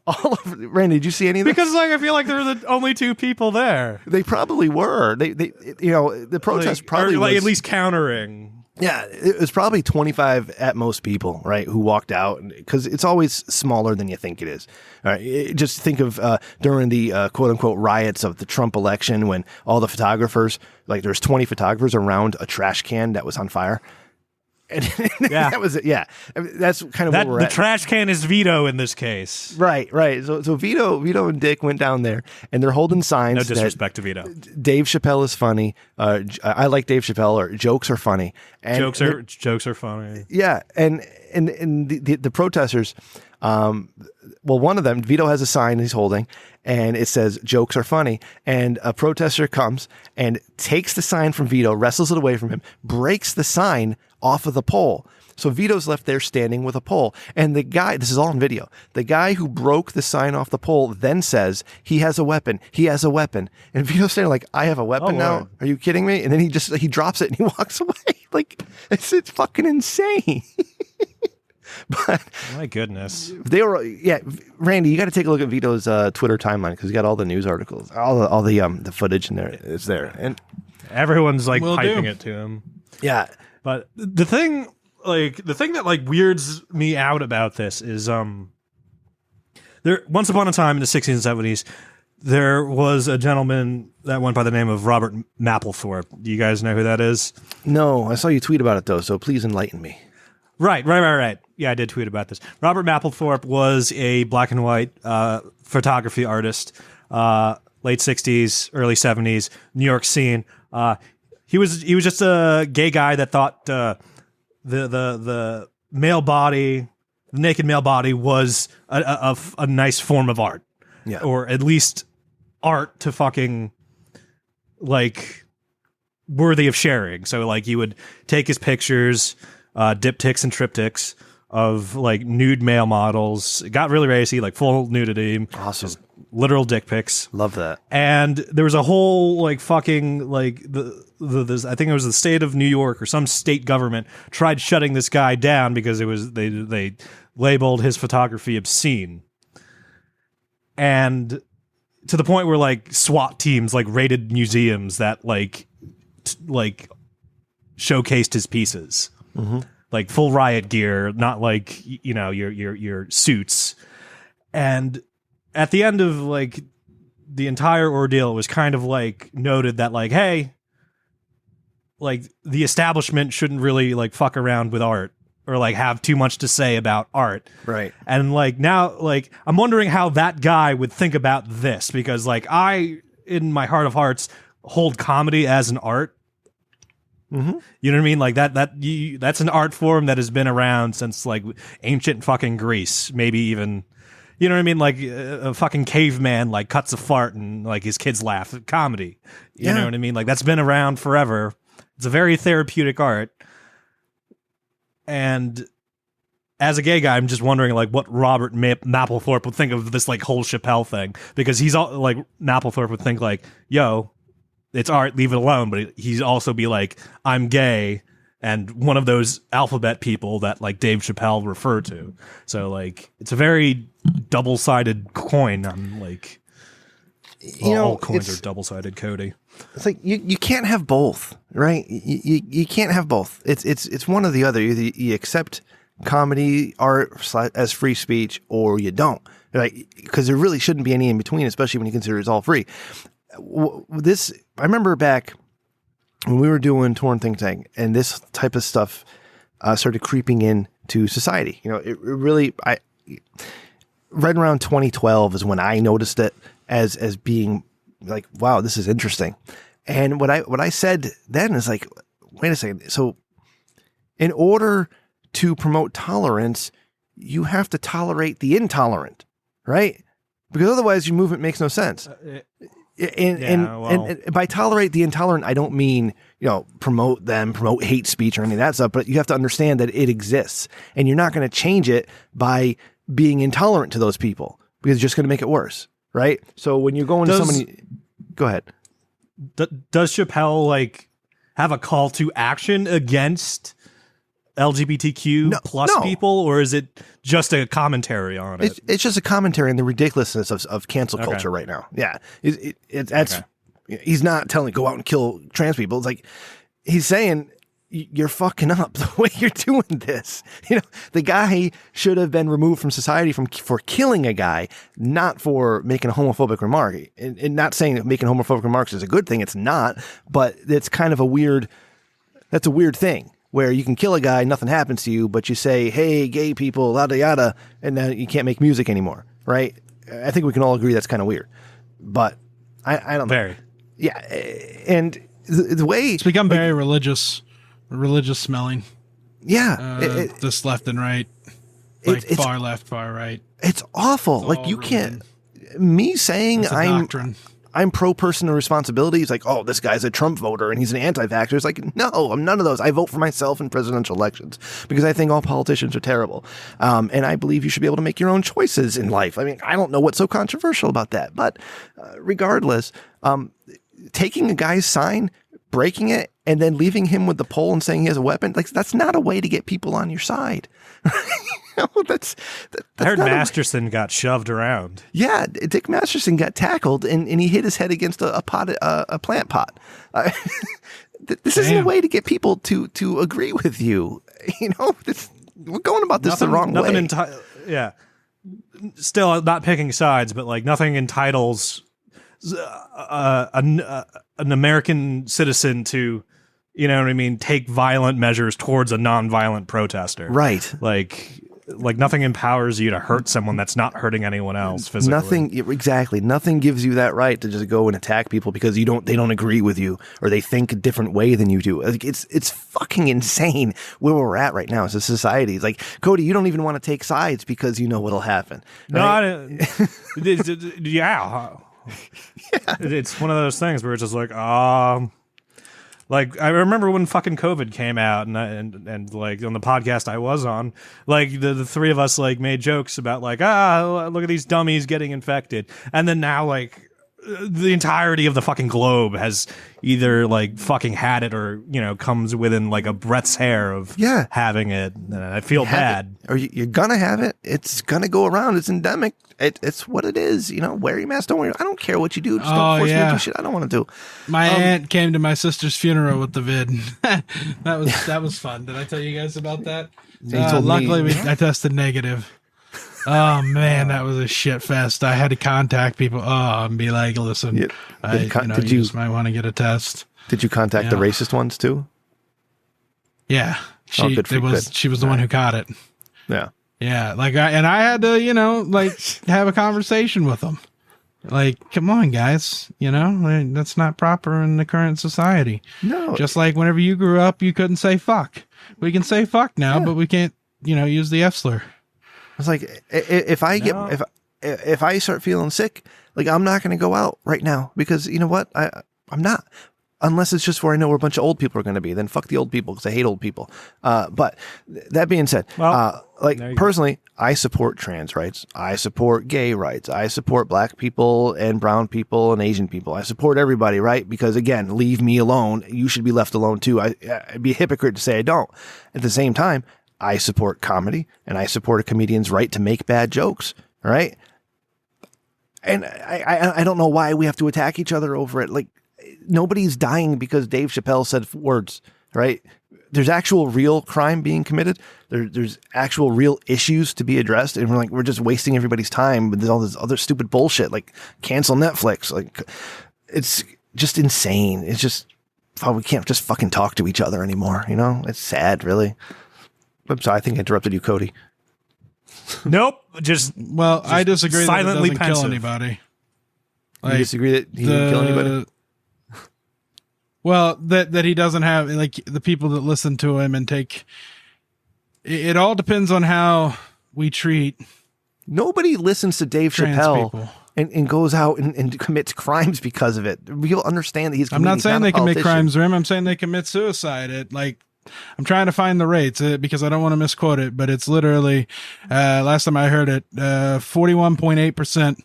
[SPEAKER 1] over. Randy, did you see any of this?
[SPEAKER 2] Because like I feel like they're the only two people there.
[SPEAKER 1] They probably were. They you know, the protest probably was,
[SPEAKER 2] at least countering.
[SPEAKER 1] Yeah, it was probably 25 at most people, right, who walked out, because it's always smaller than you think it is. All right, just think of during the quote-unquote riots of the Trump election when all the photographers, like there's 20 photographers around a trash can that was on fire. And that was it. Yeah, I mean, that's kind of what we're at.
[SPEAKER 2] The trash can is Vito in this case.
[SPEAKER 1] Right. So Vito and Dick went down there, and they're holding signs.
[SPEAKER 2] No disrespect to Vito.
[SPEAKER 1] Dave Chappelle is funny. I like Dave Chappelle. Or jokes are funny. And
[SPEAKER 2] jokes are funny.
[SPEAKER 1] Yeah, and the protesters. Well, one of them, Vito has a sign he's holding, and it says "jokes are funny." And a protester comes and takes the sign from Vito, wrestles it away from him, breaks the sign off of the pole. So Vito's left there standing with a pole. And the guy, this is all in video, the guy who broke the sign off the pole then says, he has a weapon. He has a weapon. And Vito's saying like, I have a weapon now? Are you kidding me? And then he drops it and he walks away. Like, it's fucking insane. But
[SPEAKER 2] my goodness,
[SPEAKER 1] they were, Randy, you got to take a look at Vito's Twitter timeline because he's got all the news articles, all the footage in there is there, and
[SPEAKER 2] everyone's like piping it to him.
[SPEAKER 1] Yeah,
[SPEAKER 2] but the thing that like weirds me out about this is there once upon a time in the 60s and 70s, there was a gentleman that went by the name of Robert Maplethorpe. Do you guys know who that is?
[SPEAKER 1] No, I saw you tweet about it, though, so please enlighten me.
[SPEAKER 2] Right. Yeah, I did tweet about this. Robert Maplethorpe was a black and white photography artist, late 60s, early 70s, New York scene. He was just a gay guy that thought the male body, the naked male body, was a nice form of art.
[SPEAKER 1] Yeah.
[SPEAKER 2] Or at least art to fucking, like, worthy of sharing. So, like, you would take his pictures, diptychs and triptychs of, like, nude male models. It got really racy, like, full nudity.
[SPEAKER 1] Awesome.
[SPEAKER 2] Just literal dick pics.
[SPEAKER 1] Love that.
[SPEAKER 2] And there was a whole, like, fucking, like, this, I think it was the state of New York or some state government tried shutting this guy down because it was they labeled his photography obscene. And to the point where, like, SWAT teams, like, raided museums that, like showcased his pieces.
[SPEAKER 1] Mm-hmm.
[SPEAKER 2] Like, full riot gear, not like, you know, your suits. And at the end of, like, the entire ordeal, it was kind of, like, noted that, like, hey, like, the establishment shouldn't really, like, fuck around with art or, like, have too much to say about art.
[SPEAKER 1] Right.
[SPEAKER 2] And, like, now, like, I'm wondering how that guy would think about this, because, like, I, in my heart of hearts, hold comedy as an art.
[SPEAKER 1] Mm-hmm.
[SPEAKER 2] You know what I mean? Like, that's an art form that has been around since, like, ancient fucking Greece, maybe even, you know what I mean? Like, a fucking caveman, like, cuts a fart and, like, his kids laugh at comedy. You know what I mean? Like, that's been around forever. It's a very therapeutic art. And as a gay guy, I'm just wondering, like, what Robert Mapplethorpe would think of this, like, whole Chappelle thing. Because he's all, like, Mapplethorpe would think, like, yo, it's art, leave it alone. But he'd also be like, I'm gay, and one of those alphabet people that, like, Dave Chappelle referred to. So, like, it's a very double-sided coin. I'm like, all coins are double-sided, Cody.
[SPEAKER 1] It's like you can't have both, right? You can't have both. It's one or the other. Either you accept comedy art as free speech, or you don't, right? Because there really shouldn't be any in between, especially when you consider it's all free. I remember back when we were doing Torn Think Tank, and this type of stuff started creeping into society. You know, it really, right around 2012 is when I noticed it as being like, wow, this is interesting. And what I said then is like, wait a second. So in order to promote tolerance, you have to tolerate the intolerant, right? Because otherwise your movement makes no sense. And by tolerate the intolerant, I don't mean, you know, promote hate speech or any of that stuff, but you have to understand that it exists, and you're not going to change it by being intolerant to those people, because it's just going to make it worse. Right. So when you're going to somebody, go ahead.
[SPEAKER 2] Does Chappelle, like, have a call to action against LGBTQ plus people, or is it just a commentary on it?
[SPEAKER 1] It's just a commentary on the ridiculousness of cancel culture right now. Yeah. He's not telling go out and kill trans people. It's like he's saying you're fucking up the way you're doing this. You know, the guy should have been removed from society for killing a guy, not for making a homophobic remark. And not saying that making homophobic remarks is a good thing. It's not, but it's kind of that's a weird thing where you can kill a guy, nothing happens to you, but you say, hey, gay people, yada, yada, and now you can't make music anymore. Right. I think we can all agree that's kind of weird, but I don't know.
[SPEAKER 2] Very.
[SPEAKER 1] Yeah. And the way
[SPEAKER 3] it's become very religious smelling.
[SPEAKER 1] Yeah.
[SPEAKER 3] This left and right, like it's far left, far right.
[SPEAKER 1] It's awful. Like you can't, me saying I'm pro personal responsibility. It's like, oh, this guy's a Trump voter and he's an anti-vaxxer. It's like, no, I'm none of those. I vote for myself in presidential elections because I think all politicians are terrible. And I believe you should be able to make your own choices in life. I mean, I don't know what's so controversial about that, but regardless, taking a guy's sign, breaking it, and then leaving him with the pole and saying he has a weapon, like that's not a way to get people on your side. That's
[SPEAKER 2] I heard Masterson got shoved around.
[SPEAKER 1] Yeah, Dick Masterson got tackled and he hit his head against a plant pot. This isn't a way to get people to agree with you. You know, we're going about this the wrong way.
[SPEAKER 2] Yeah. Still not picking sides, but like nothing entitles an American citizen to, you know what I mean, take violent measures towards a non-violent protester.
[SPEAKER 1] Right.
[SPEAKER 2] Like nothing empowers you to hurt someone that's not hurting anyone else physically.
[SPEAKER 1] Nothing gives you that right to just go and attack people because they don't agree with you or they think a different way than you do. Like, it's fucking insane where we're at right now as a society. It's like, Cody, you don't even want to take sides because you know what'll happen. Right?
[SPEAKER 2] Yeah. It's one of those things where it's just like, like, I remember when fucking COVID came out, and like on the podcast I was on, like the three of us like made jokes about like, look at these dummies getting infected, and then now like the entirety of the fucking globe has either like fucking had it or, you know, comes within like a breath's hair of having it. And I feel bad.
[SPEAKER 1] Or you're gonna have it. It's gonna go around. It's endemic. It's what it is. You know, wear your mask. Don't worry. I don't care what you do. Just don't force me to do shit I don't want to do.
[SPEAKER 3] My aunt came to my sister's funeral with the vid. that was fun. Did I tell you guys about that? Luckily, I tested negative. Oh man, that was a shit fest. I had to contact people and be like, listen, you just might want to get a test.
[SPEAKER 1] Did you contact the racist ones too?
[SPEAKER 3] Yeah. She was the one who caught it.
[SPEAKER 1] Yeah.
[SPEAKER 3] Yeah. Like I had to, you know, like have a conversation with them. Like, come on, guys, you know, that's not proper in the current society.
[SPEAKER 1] No.
[SPEAKER 3] Just like whenever you grew up, you couldn't say fuck. We can say fuck now, but we can't, you know, use the F slur.
[SPEAKER 1] I was like, if I start feeling sick, like I'm not going to go out right now because you know what? I'm not, unless it's just where I know where a bunch of old people are going to be. Then fuck the old people because I hate old people. But that being said, personally, I support trans rights. I support gay rights. I support black people and brown people and Asian people. I support everybody, right? Because again, leave me alone. You should be left alone too. I'd be a hypocrite to say I don't. At the same time, I support comedy and I support a comedian's right to make bad jokes. All right. And I don't know why we have to attack each other over it. Like nobody's dying because Dave Chappelle said words, right? There's actual real crime being committed. There's actual real issues to be addressed. And we're just wasting everybody's time with all this other stupid bullshit, like cancel Netflix. Like it's just insane. It's just, we can't just fucking talk to each other anymore. You know, it's sad, really. I'm sorry, I think I interrupted you, Cody.
[SPEAKER 2] Nope.
[SPEAKER 3] I disagree
[SPEAKER 2] silently
[SPEAKER 3] that it doesn't kill anybody.
[SPEAKER 1] Like, you disagree that he didn't kill anybody?
[SPEAKER 3] Well, that he doesn't have, like, the people that listen to him and take... It all depends on how we treat...
[SPEAKER 1] Nobody listens to Dave Chappelle and goes out and commits crimes because of it. People understand that he's
[SPEAKER 3] I'm not saying they commit crimes, Rim. I'm saying they commit suicide. I'm trying to find the rates because I don't want to misquote it, but it's literally, last time I heard it, 41.8%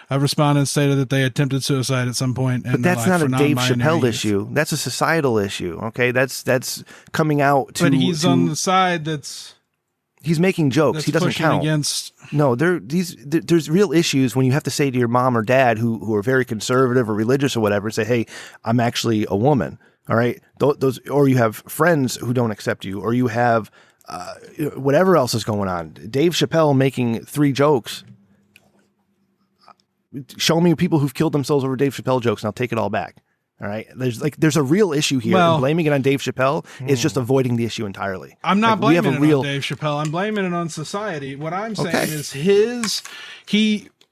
[SPEAKER 3] of respondents stated that they attempted suicide at some point.
[SPEAKER 1] But that's not a Dave Chappelle issue. That's a societal issue. Okay. That's coming out to.
[SPEAKER 3] But he's on the side
[SPEAKER 1] he's making jokes. He doesn't count. No, there's real issues when you have to say to your mom or dad who are very conservative or religious or whatever, say, hey, I'm actually a woman. All right. Those, or you have friends who don't accept you, or you have whatever else is going on. Dave Chappelle making 3 jokes. Show me people who've killed themselves over Dave Chappelle jokes, and I'll take it all back. All right. There's a real issue here. And blaming it on Dave Chappelle is just avoiding the issue entirely.
[SPEAKER 3] I'm not blaming it on Dave Chappelle. I'm blaming it on society. What I'm saying is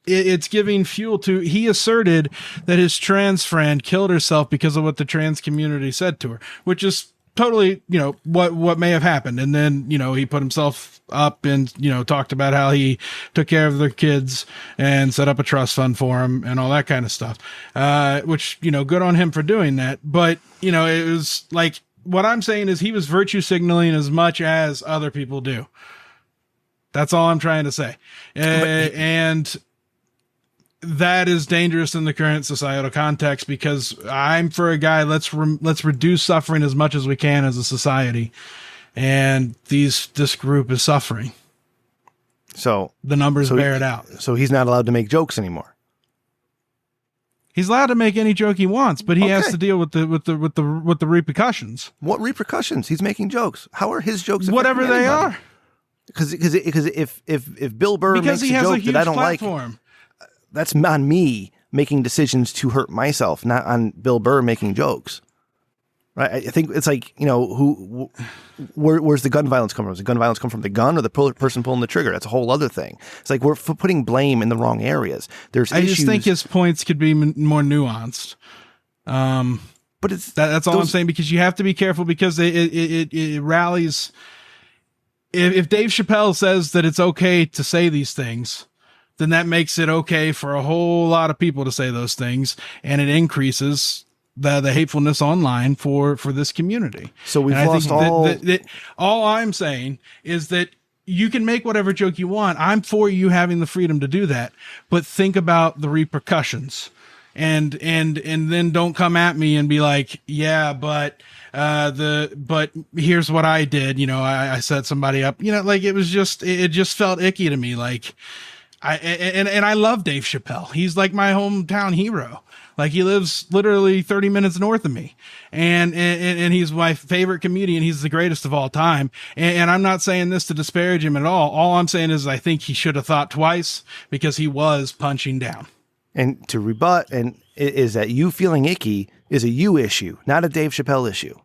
[SPEAKER 3] it's giving fuel to, he asserted that his trans friend killed herself because of what the trans community said to her, which is totally, you know, what may have happened. And then, you know, he put himself up and, you know, talked about how he took care of their kids and set up a trust fund for him and all that kind of stuff. Which, you know, good on him for doing that. But, you know, it was like, what I'm saying is he was virtue signaling as much as other people do. That's all I'm trying to say. And that is dangerous in the current societal context because I'm for a guy, let's reduce suffering as much as we can as a society. And this group is suffering.
[SPEAKER 1] So
[SPEAKER 3] the numbers bear it out.
[SPEAKER 1] So he's not allowed to make jokes anymore.
[SPEAKER 3] He's allowed to make any joke he wants, but he has to deal with the repercussions.
[SPEAKER 1] What repercussions? He's making jokes. How are his jokes?
[SPEAKER 3] Whatever they are.
[SPEAKER 1] Because if Bill Burr makes a joke that I don't like, that's on me. making decisions to hurt myself, not on Bill Burr making jokes. Right? I think it's like, where's the gun violence come from? Does the gun violence come from the gun or the person pulling the trigger? That's a whole other thing. It's like we're putting blame in the wrong areas.
[SPEAKER 3] I just think his points could be more nuanced. But that's all I'm saying, because you have to be careful, because it rallies. If Dave Chappelle says that it's okay to say these things, then that makes it okay for a whole lot of people to say those things, and it increases the hatefulness online for this community.
[SPEAKER 1] So we've lost all.
[SPEAKER 3] All I'm saying is that you can make whatever joke you want. I'm for you having the freedom to do that, but think about the repercussions, and then don't come at me and be like, yeah, but here's what I did. I set somebody up. Like it just felt icky to me. Like I love Dave Chappelle. He's like my hometown hero. Like he lives literally 30 minutes north of me, and he's my favorite comedian. He's the greatest of all time. And I'm not saying this to disparage him at all. All I'm saying is I think he should have thought twice, because he was punching down.
[SPEAKER 1] And to rebut, is that you feeling icky is a you issue, not a Dave Chappelle issue.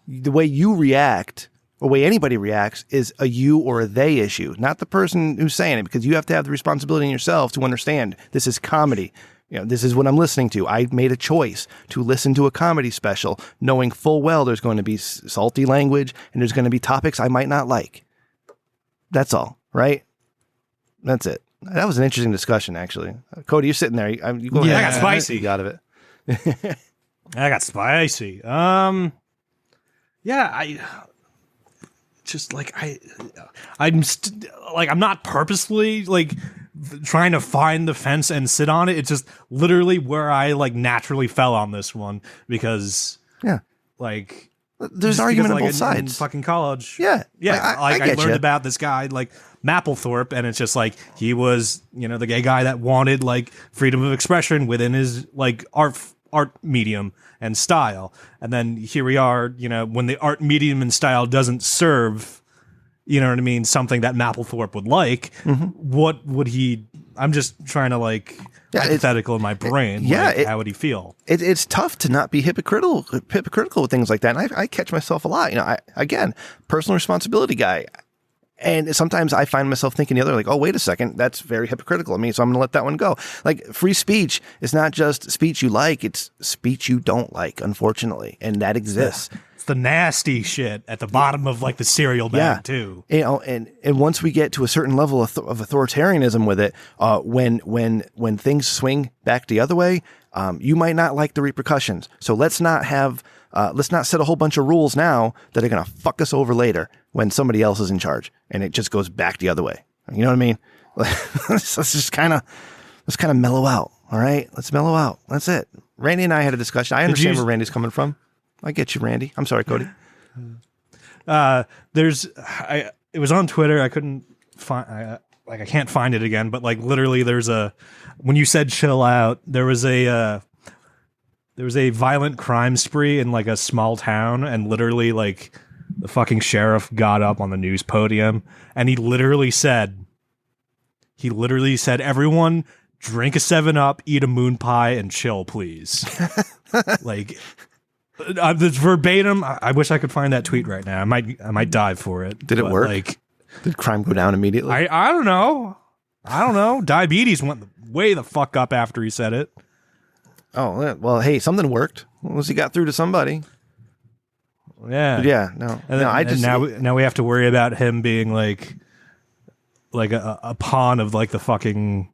[SPEAKER 1] The way you react, or the way anybody reacts, is a you or a they issue, not the person who's saying it, because you have to have the responsibility in yourself to understand this is comedy. This is what I'm listening to. I made a choice to listen to a comedy special, knowing full well there's going to be salty language and there's going to be topics I might not like. That's all, right? That's it. That was an interesting discussion, actually. Cody, you're sitting there. You go ahead.
[SPEAKER 2] I got spicy.
[SPEAKER 1] You got of it.
[SPEAKER 2] I got spicy. Yeah, I'm not purposely like trying to find the fence and sit on it. It's just literally where I like naturally fell on this one, because like
[SPEAKER 1] there's argument on both sides.
[SPEAKER 2] In fucking college.
[SPEAKER 1] Yeah.
[SPEAKER 2] I learned about this guy like Maplethorpe, and it's just like he was, the gay guy that wanted like freedom of expression within his like art medium and style. And then here we are, when the art medium and style doesn't serve, something that Maplethorpe would like, what would he, I'm just trying to like hypothetical in my brain. How would he feel?
[SPEAKER 1] It's tough to not be hypocritical with things like that. And I catch myself a lot, again, personal responsibility guy. And sometimes I find myself thinking the other, like, oh, wait a second, that's very hypocritical of me, so I'm going to let that one go. Like, free speech is not just speech you like, it's speech you don't like, unfortunately, and that exists.
[SPEAKER 2] Yeah. It's the nasty shit at the bottom of, like, the cereal bag, too.
[SPEAKER 1] And once we get to a certain level of authoritarianism with it, when things swing back the other way, you might not like the repercussions. So let's not set a whole bunch of rules now that are going to fuck us over later when somebody else is in charge, and it just goes back the other way. You know what I mean? Let's just kind of mellow out. All right, let's mellow out. That's it. Randy and I had a discussion. I understand where Randy's coming from. I get you, Randy. I'm sorry, Cody.
[SPEAKER 2] It was on Twitter. I couldn't find. I can't find it again. But like literally, when you said chill out, there was a violent crime spree in like a small town, and literally like the fucking sheriff got up on the news podium and he literally said, everyone drink a 7-Up, eat a moon pie, and chill, please. Like, the verbatim. I wish I could find that tweet right now. I might dive for it.
[SPEAKER 1] Did it work? Like, did crime go down immediately?
[SPEAKER 2] I don't know. Diabetes went way the fuck up after he said it.
[SPEAKER 1] Oh, well, hey, something worked. Unless he got through to somebody.
[SPEAKER 2] Yeah.
[SPEAKER 1] No.
[SPEAKER 2] Now we have to worry about him being like a pawn of like the fucking,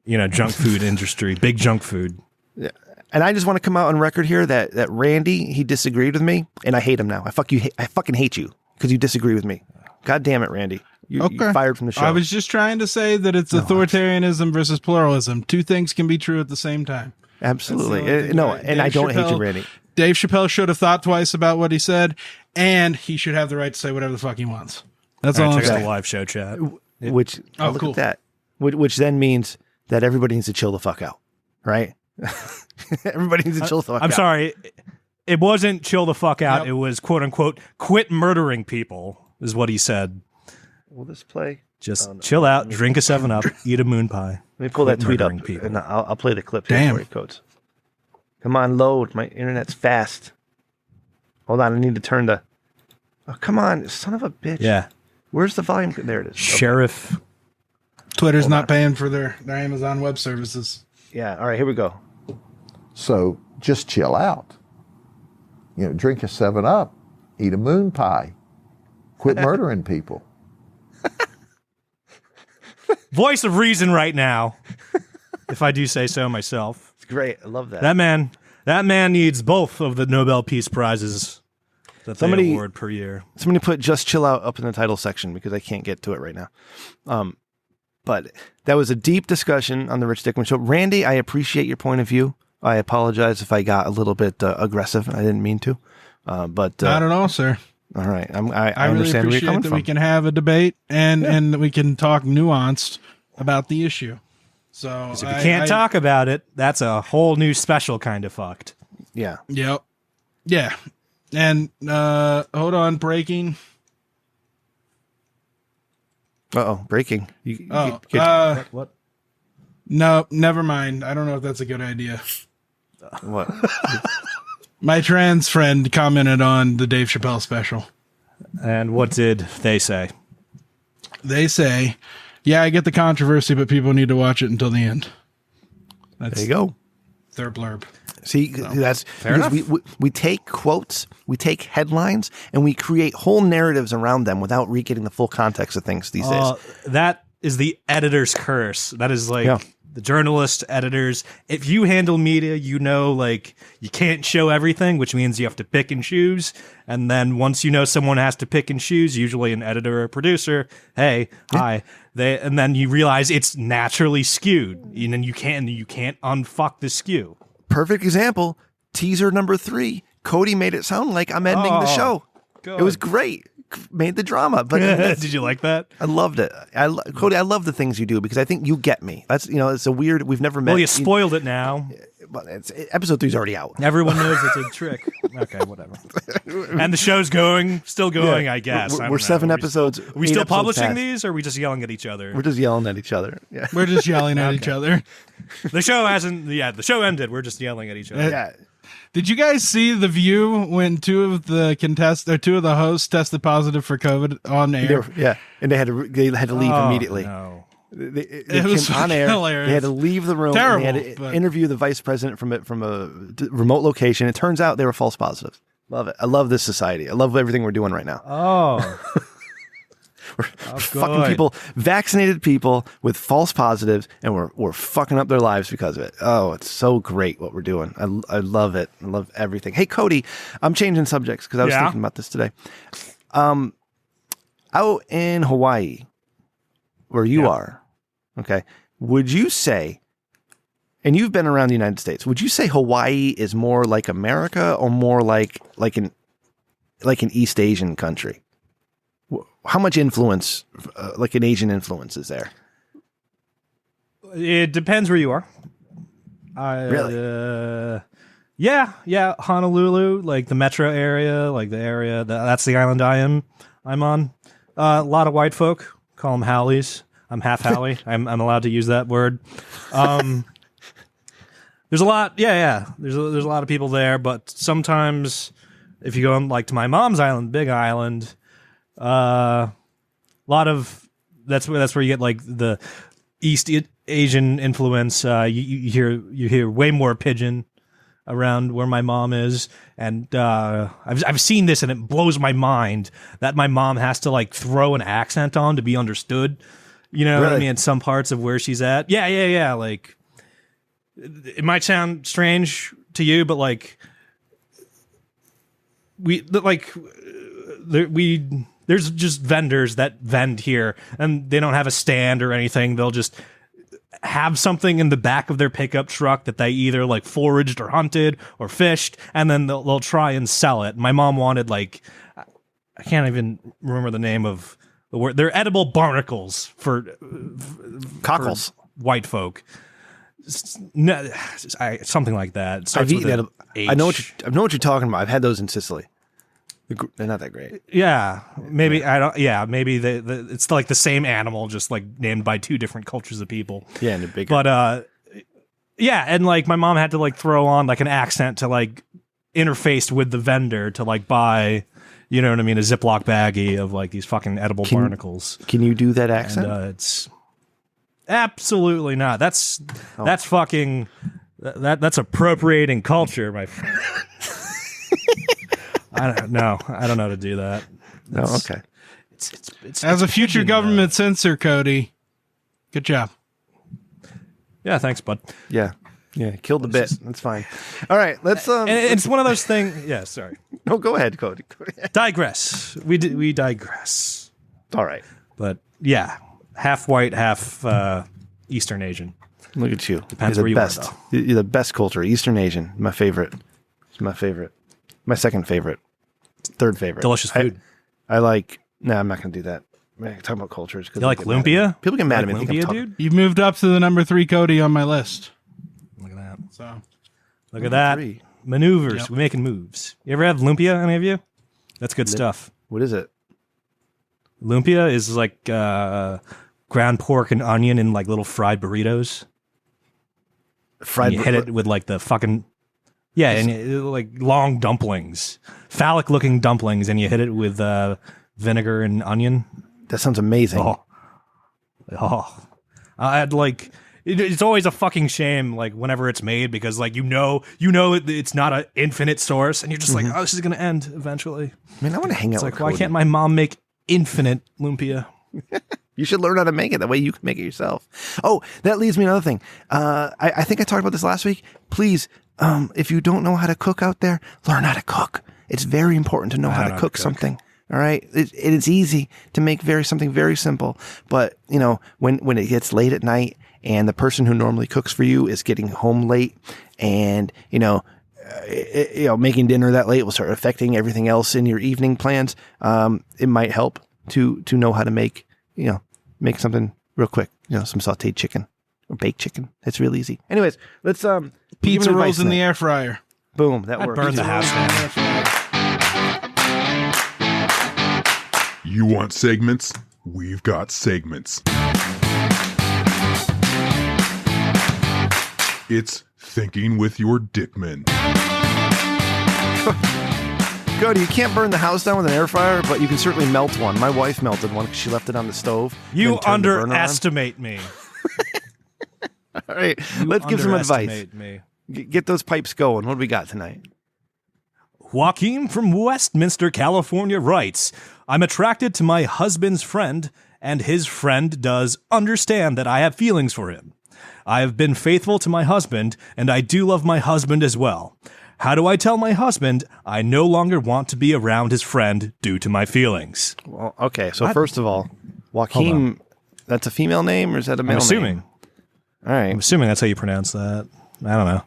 [SPEAKER 2] junk food industry, big junk food.
[SPEAKER 1] Yeah. And I just want to come out on record here that Randy, he disagreed with me, and I hate him now. I fucking hate you because you disagree with me. God damn it, Randy. You're fired from the show.
[SPEAKER 3] I was just trying to say that it's authoritarianism versus pluralism. Two things can be true at the same time.
[SPEAKER 1] Absolutely. No, and I don't hate you, Randy.
[SPEAKER 3] Dave Chappelle should have thought twice about what he said, and he should have the right to say whatever the fuck he wants. That's all I'm saying.
[SPEAKER 2] Check out the live show chat.
[SPEAKER 1] Which, look at that. Which then means that everybody needs to chill the fuck out, right? Everybody needs to chill the fuck out.
[SPEAKER 2] I'm sorry. It wasn't chill the fuck out. Yep. It was, quote unquote, quit murdering people, is what he said.
[SPEAKER 1] Will this play?
[SPEAKER 2] Just chill out, drink a 7-Up, eat a moon pie.
[SPEAKER 1] Let me pull that tweet up,
[SPEAKER 2] people.
[SPEAKER 1] and I'll play the clip here for you, Codes. Come on, load. My internet's fast. Hold on, I need to turn the... Oh, come on, son of a bitch.
[SPEAKER 2] Yeah.
[SPEAKER 1] Where's the volume? There it is.
[SPEAKER 2] Sheriff.
[SPEAKER 1] Okay.
[SPEAKER 3] Twitter's not paying for their Amazon Web Services.
[SPEAKER 1] Yeah, all right, here we go.
[SPEAKER 4] So just chill out. Drink a 7-Up, eat a moon pie, quit murdering people.
[SPEAKER 2] Voice of reason right now, if I do say so myself.
[SPEAKER 1] It's great. I love that.
[SPEAKER 2] That man needs both of the Nobel Peace Prizes that they award per year.
[SPEAKER 1] Somebody put "Just Chill Out" up in the title section because I can't get to it right now. But that was a deep discussion on the Rich Dickman Show. Randy, I appreciate your point of view. I apologize if I got a little bit aggressive. I didn't mean to. But
[SPEAKER 3] not at all, sir.
[SPEAKER 1] All right. I
[SPEAKER 3] really
[SPEAKER 1] understand where you're
[SPEAKER 3] appreciate
[SPEAKER 1] coming
[SPEAKER 3] that
[SPEAKER 1] from.
[SPEAKER 3] we can have a debate and that we can talk nuanced about the issue. So
[SPEAKER 2] if you can't talk about it, that's a whole new special kind of fucked.
[SPEAKER 1] Yeah.
[SPEAKER 3] Yep. Yeah. And hold on, breaking.
[SPEAKER 1] Breaking.
[SPEAKER 2] What?
[SPEAKER 3] No, never mind. I don't know if that's a good idea.
[SPEAKER 1] What?
[SPEAKER 3] My trans friend commented on the Dave Chappelle special.
[SPEAKER 2] And what did they say?
[SPEAKER 3] They say, yeah, I get the controversy, but people need to watch it until the end.
[SPEAKER 1] There you go.
[SPEAKER 3] Their blurb.
[SPEAKER 1] See, that's fair enough. We take quotes, we take headlines, and we create whole narratives around them without getting the full context of things these days.
[SPEAKER 2] That is the editor's curse. That is the journalist, editors. If you handle media, you can't show everything, which means you have to pick and choose. And then once someone has to pick and choose, usually an editor or a producer, hey, hi. And then you realize it's naturally skewed. And then you can't unfuck the skew.
[SPEAKER 1] Perfect example. Teaser number 3. Cody made it sound like I'm ending the show. Good. It was great. Made the drama. But
[SPEAKER 2] did you like that?
[SPEAKER 1] I loved it. Cody, I love the things you do because I think you get me. That's it's a weird. We've never met.
[SPEAKER 2] Well, you spoiled it now.
[SPEAKER 1] But episode 3's already out.
[SPEAKER 2] Everyone knows it's a trick. Okay, whatever. And the show's still going. I guess
[SPEAKER 1] we're 7 episodes.
[SPEAKER 2] Are we still publishing these, or are we just yelling at each other?
[SPEAKER 1] We're just yelling at each other. Yeah,
[SPEAKER 3] we're just yelling at each other.
[SPEAKER 2] The show hasn't. Yeah, the show ended. We're just yelling at each other.
[SPEAKER 1] Yeah.
[SPEAKER 3] Did you guys see The View when 2 of the hosts tested positive for COVID on air?
[SPEAKER 1] And they had to leave immediately.
[SPEAKER 2] No.
[SPEAKER 1] It was on air.
[SPEAKER 3] Hilarious.
[SPEAKER 1] They had to leave the room.
[SPEAKER 3] Terrible.
[SPEAKER 1] They had to interview the vice president from a remote location. It turns out they were false positives. Love it. I love this society. I love everything we're doing right now. We're fucking people, vaccinated people with false positives, and we're fucking up their lives because of it. Oh, it's so great what we're doing. I love it. I love everything. Hey, Cody, I'm changing subjects because I was thinking about this today. Out in Hawaii, where you are, okay, would you say, and you've been around the United States, would you say Hawaii is more like America or more like an East Asian country? How much influence, like an Asian influence, is there?
[SPEAKER 2] It depends where you are.
[SPEAKER 1] Really?
[SPEAKER 2] Yeah. Honolulu, like the metro area, like the area that's the island I'm on. A lot of white folk, call them Howlies. I'm half Howie. I'm allowed to use that word. There's a lot. Yeah. There's a lot of people there, but sometimes if you go to my mom's island, Big Island. A lot of that's where you get the East Asian influence. You hear way more pidgin around where my mom is, and I've seen this and it blows my mind that my mom has to throw an accent on to be understood. You know what I mean? In some parts of where she's at. Yeah. Like it might sound strange to you, but there's just vendors that vend here, and they don't have a stand or anything. They'll just have something in the back of their pickup truck that they either foraged or hunted or fished, and then they'll try and sell it. My mom wanted I can't even remember the name of the word. They're edible barnacles for
[SPEAKER 1] cockles,
[SPEAKER 2] for white folk. Something like that.
[SPEAKER 1] I've eaten it. I know what you're talking about. I've had those in Sicily. They're not that great.
[SPEAKER 2] Yeah, maybe I don't. Yeah, maybe it's like the same animal, just like named by two different cultures of people.
[SPEAKER 1] Yeah, and they're bigger.
[SPEAKER 2] But yeah, and like my mom had to like throw on like an accent to like interface with the vendor to like buy, you know what I mean, a Ziploc baggie of like these fucking edible barnacles.
[SPEAKER 1] Can you do that accent?
[SPEAKER 2] And, it's absolutely not. That's fucking that's appropriating culture, my friend. I don't know how to do that.
[SPEAKER 1] No, okay.
[SPEAKER 3] It's as a future government censor, Cody. Good job.
[SPEAKER 2] Yeah, thanks, bud.
[SPEAKER 1] Yeah, killed the bit. That's fine. All right, let's.
[SPEAKER 2] And it's one of those things. Yeah, sorry.
[SPEAKER 1] No, go ahead, Cody.
[SPEAKER 2] Digress. We digress.
[SPEAKER 1] All right,
[SPEAKER 2] but yeah, half white, half Eastern Asian.
[SPEAKER 1] Look at you.
[SPEAKER 2] Depends where you are, though.
[SPEAKER 1] You're the best culture. Eastern Asian, my favorite. It's my favorite. My second favorite. Third favorite.
[SPEAKER 2] Delicious food.
[SPEAKER 1] I like. No, I'm not going to do that. I'm talking about cultures.
[SPEAKER 2] You like lumpia?
[SPEAKER 1] People get mad at me.
[SPEAKER 2] Lumpia, dude?
[SPEAKER 3] You've moved up to the number 3 Cody on my list.
[SPEAKER 2] Look at that.
[SPEAKER 3] So,
[SPEAKER 2] look at that.
[SPEAKER 1] 3.
[SPEAKER 2] Maneuvers.
[SPEAKER 3] Yep.
[SPEAKER 2] We're making moves. You ever have lumpia, any of you? That's good stuff.
[SPEAKER 1] What is it?
[SPEAKER 2] Lumpia is like ground pork and onion in like little fried burritos.
[SPEAKER 1] Fried.
[SPEAKER 2] You hit it with like the fucking... Yeah, and like long dumplings. Phallic-looking dumplings, and you hit it with vinegar and onion.
[SPEAKER 1] That sounds amazing.
[SPEAKER 2] Oh. I had like... It's always a fucking shame, like, whenever it's made, because, like, you know it's not an infinite source, and you're just like, oh, this is going to end eventually.
[SPEAKER 1] Man, I want to hang out with
[SPEAKER 2] like,
[SPEAKER 1] Cody.
[SPEAKER 2] why can't my mom make infinite lumpia?
[SPEAKER 1] You should learn how to make it. That way you can make it yourself. Oh, that leads me to another thing. I think I talked about this last week. Please, if you don't know how to cook out there, learn how to cook. It's very important to know how to cook something. All right. It's easy to make something very simple. But, you know, when it gets late at night and the person who normally cooks for you is getting home late and, making dinner that late will start affecting everything else in your evening plans. It might help to know how to make something real quick, some sauteed chicken or baked chicken. It's real easy. Anyways, let's
[SPEAKER 3] pizza rolls in the air fryer.
[SPEAKER 1] Boom, that works.
[SPEAKER 2] Burn the house down.
[SPEAKER 5] You want segments? We've got segments. It's Thinking with Your Dickman.
[SPEAKER 1] Cody, you can't burn the house down with an air fryer, but you can certainly melt one. My wife melted one because she left it on the stove.
[SPEAKER 2] You underestimate me.
[SPEAKER 1] All right, let's give some advice. Get those pipes going. What do we got tonight?
[SPEAKER 2] Joaquin from Westminster, California writes, I'm attracted to my husband's friend, and his friend does understand that I have feelings for him. I have been faithful to my husband, and I do love my husband as well. How do I tell my husband I no longer want to be around his friend due to my feelings?
[SPEAKER 1] Well, okay, so first of all, Joaquin, that's a female name, or is that a male name?
[SPEAKER 2] I'm assuming.
[SPEAKER 1] All right.
[SPEAKER 2] I'm assuming that's how you pronounce that. I don't know.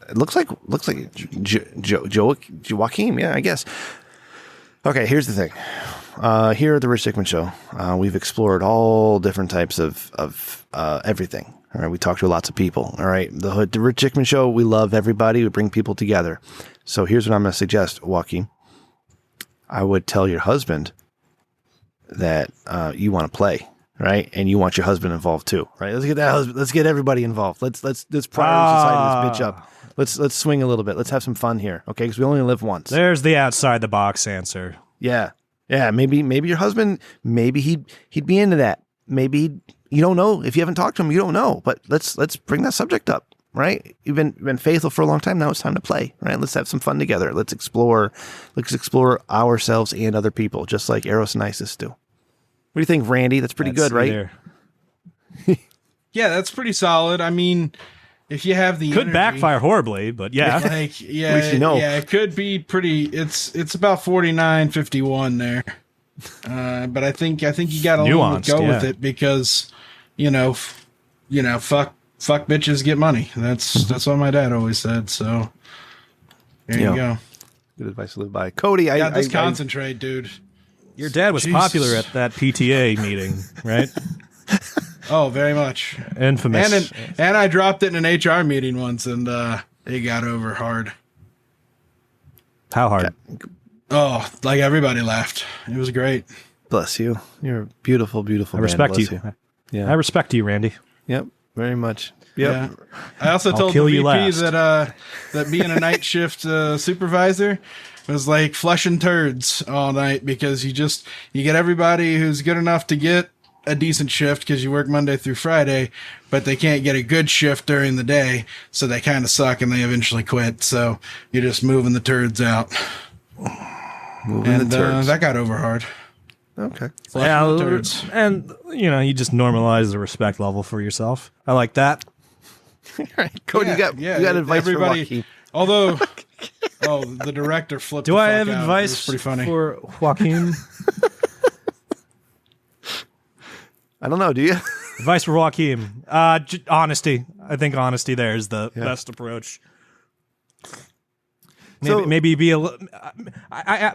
[SPEAKER 1] It looks like Joaquin, yeah, I guess. Okay, here's the thing. Here at the Rich Dickman Show, we've explored all different types of everything. All right, we talk to lots of people. All right, the Rich Dickman Show, we love everybody. We bring people together. So here's what I'm going to suggest, Joaquin. I would tell your husband that you want to play, right? And you want your husband involved too, right? Let's get that husband. Let's get everybody involved. Let's prioritize this bitch up. Let's swing a little bit. Let's have some fun here, okay? Because we only live once.
[SPEAKER 2] There's the outside the box answer.
[SPEAKER 1] Yeah. Maybe your husband. Maybe he'd be into that. Maybe you don't know if you haven't talked to him. You don't know. But let's bring that subject up, right? You've been faithful for a long time. Now it's time to play, right? Let's have some fun together. Let's explore ourselves and other people, just like Eros and Isis do. What do you think, Randy? That's pretty good, right?
[SPEAKER 3] Yeah, that's pretty solid. I mean, if you have the
[SPEAKER 2] could backfire horribly, but yeah.
[SPEAKER 1] At least you know.
[SPEAKER 3] Yeah, it could be pretty. It's about 49-51 there. But I think you got to go with it because, fuck bitches get money. That's what my dad always said. So there you go.
[SPEAKER 1] Good advice to live by. Cody,
[SPEAKER 3] just concentrate, dude.
[SPEAKER 2] Your dad was popular at that PTA meeting, right?
[SPEAKER 3] Oh, very much.
[SPEAKER 2] Infamous.
[SPEAKER 3] And I dropped it in an HR meeting once, and it got over hard.
[SPEAKER 2] How hard?
[SPEAKER 3] Oh, like everybody laughed. It was great.
[SPEAKER 1] Bless you. You're a beautiful, beautiful
[SPEAKER 2] I
[SPEAKER 1] man.
[SPEAKER 2] respect
[SPEAKER 1] Bless
[SPEAKER 2] you.
[SPEAKER 1] Yeah.
[SPEAKER 2] I respect you, Randy.
[SPEAKER 1] Yep. Very much. Yep.
[SPEAKER 3] Yeah. I also
[SPEAKER 2] I'll
[SPEAKER 3] told the
[SPEAKER 2] kill you
[SPEAKER 3] VP
[SPEAKER 2] last.
[SPEAKER 3] that being a night shift supervisor was like flushing turds all night, because you get everybody who's good enough to get a decent shift because you work Monday through Friday, but they can't get a good shift during the day, so they kind of suck and they eventually quit. So you're just moving the turds out.
[SPEAKER 1] Moving the turds.
[SPEAKER 3] That got over hard.
[SPEAKER 1] Okay.
[SPEAKER 3] Flushing the turds.
[SPEAKER 2] And you just normalize the respect level for yourself. I like that.
[SPEAKER 1] All right. Cody, you got advice for Joaquin.
[SPEAKER 3] Although, the director flipped.
[SPEAKER 2] Do
[SPEAKER 3] the
[SPEAKER 2] I
[SPEAKER 3] fuck
[SPEAKER 2] have
[SPEAKER 3] out.
[SPEAKER 2] advice
[SPEAKER 3] It was pretty funny.
[SPEAKER 2] for Joaquin?
[SPEAKER 1] I don't know. Do you?
[SPEAKER 2] Advice for Joaquin. Honesty. I think honesty there is the best approach. Maybe be a little.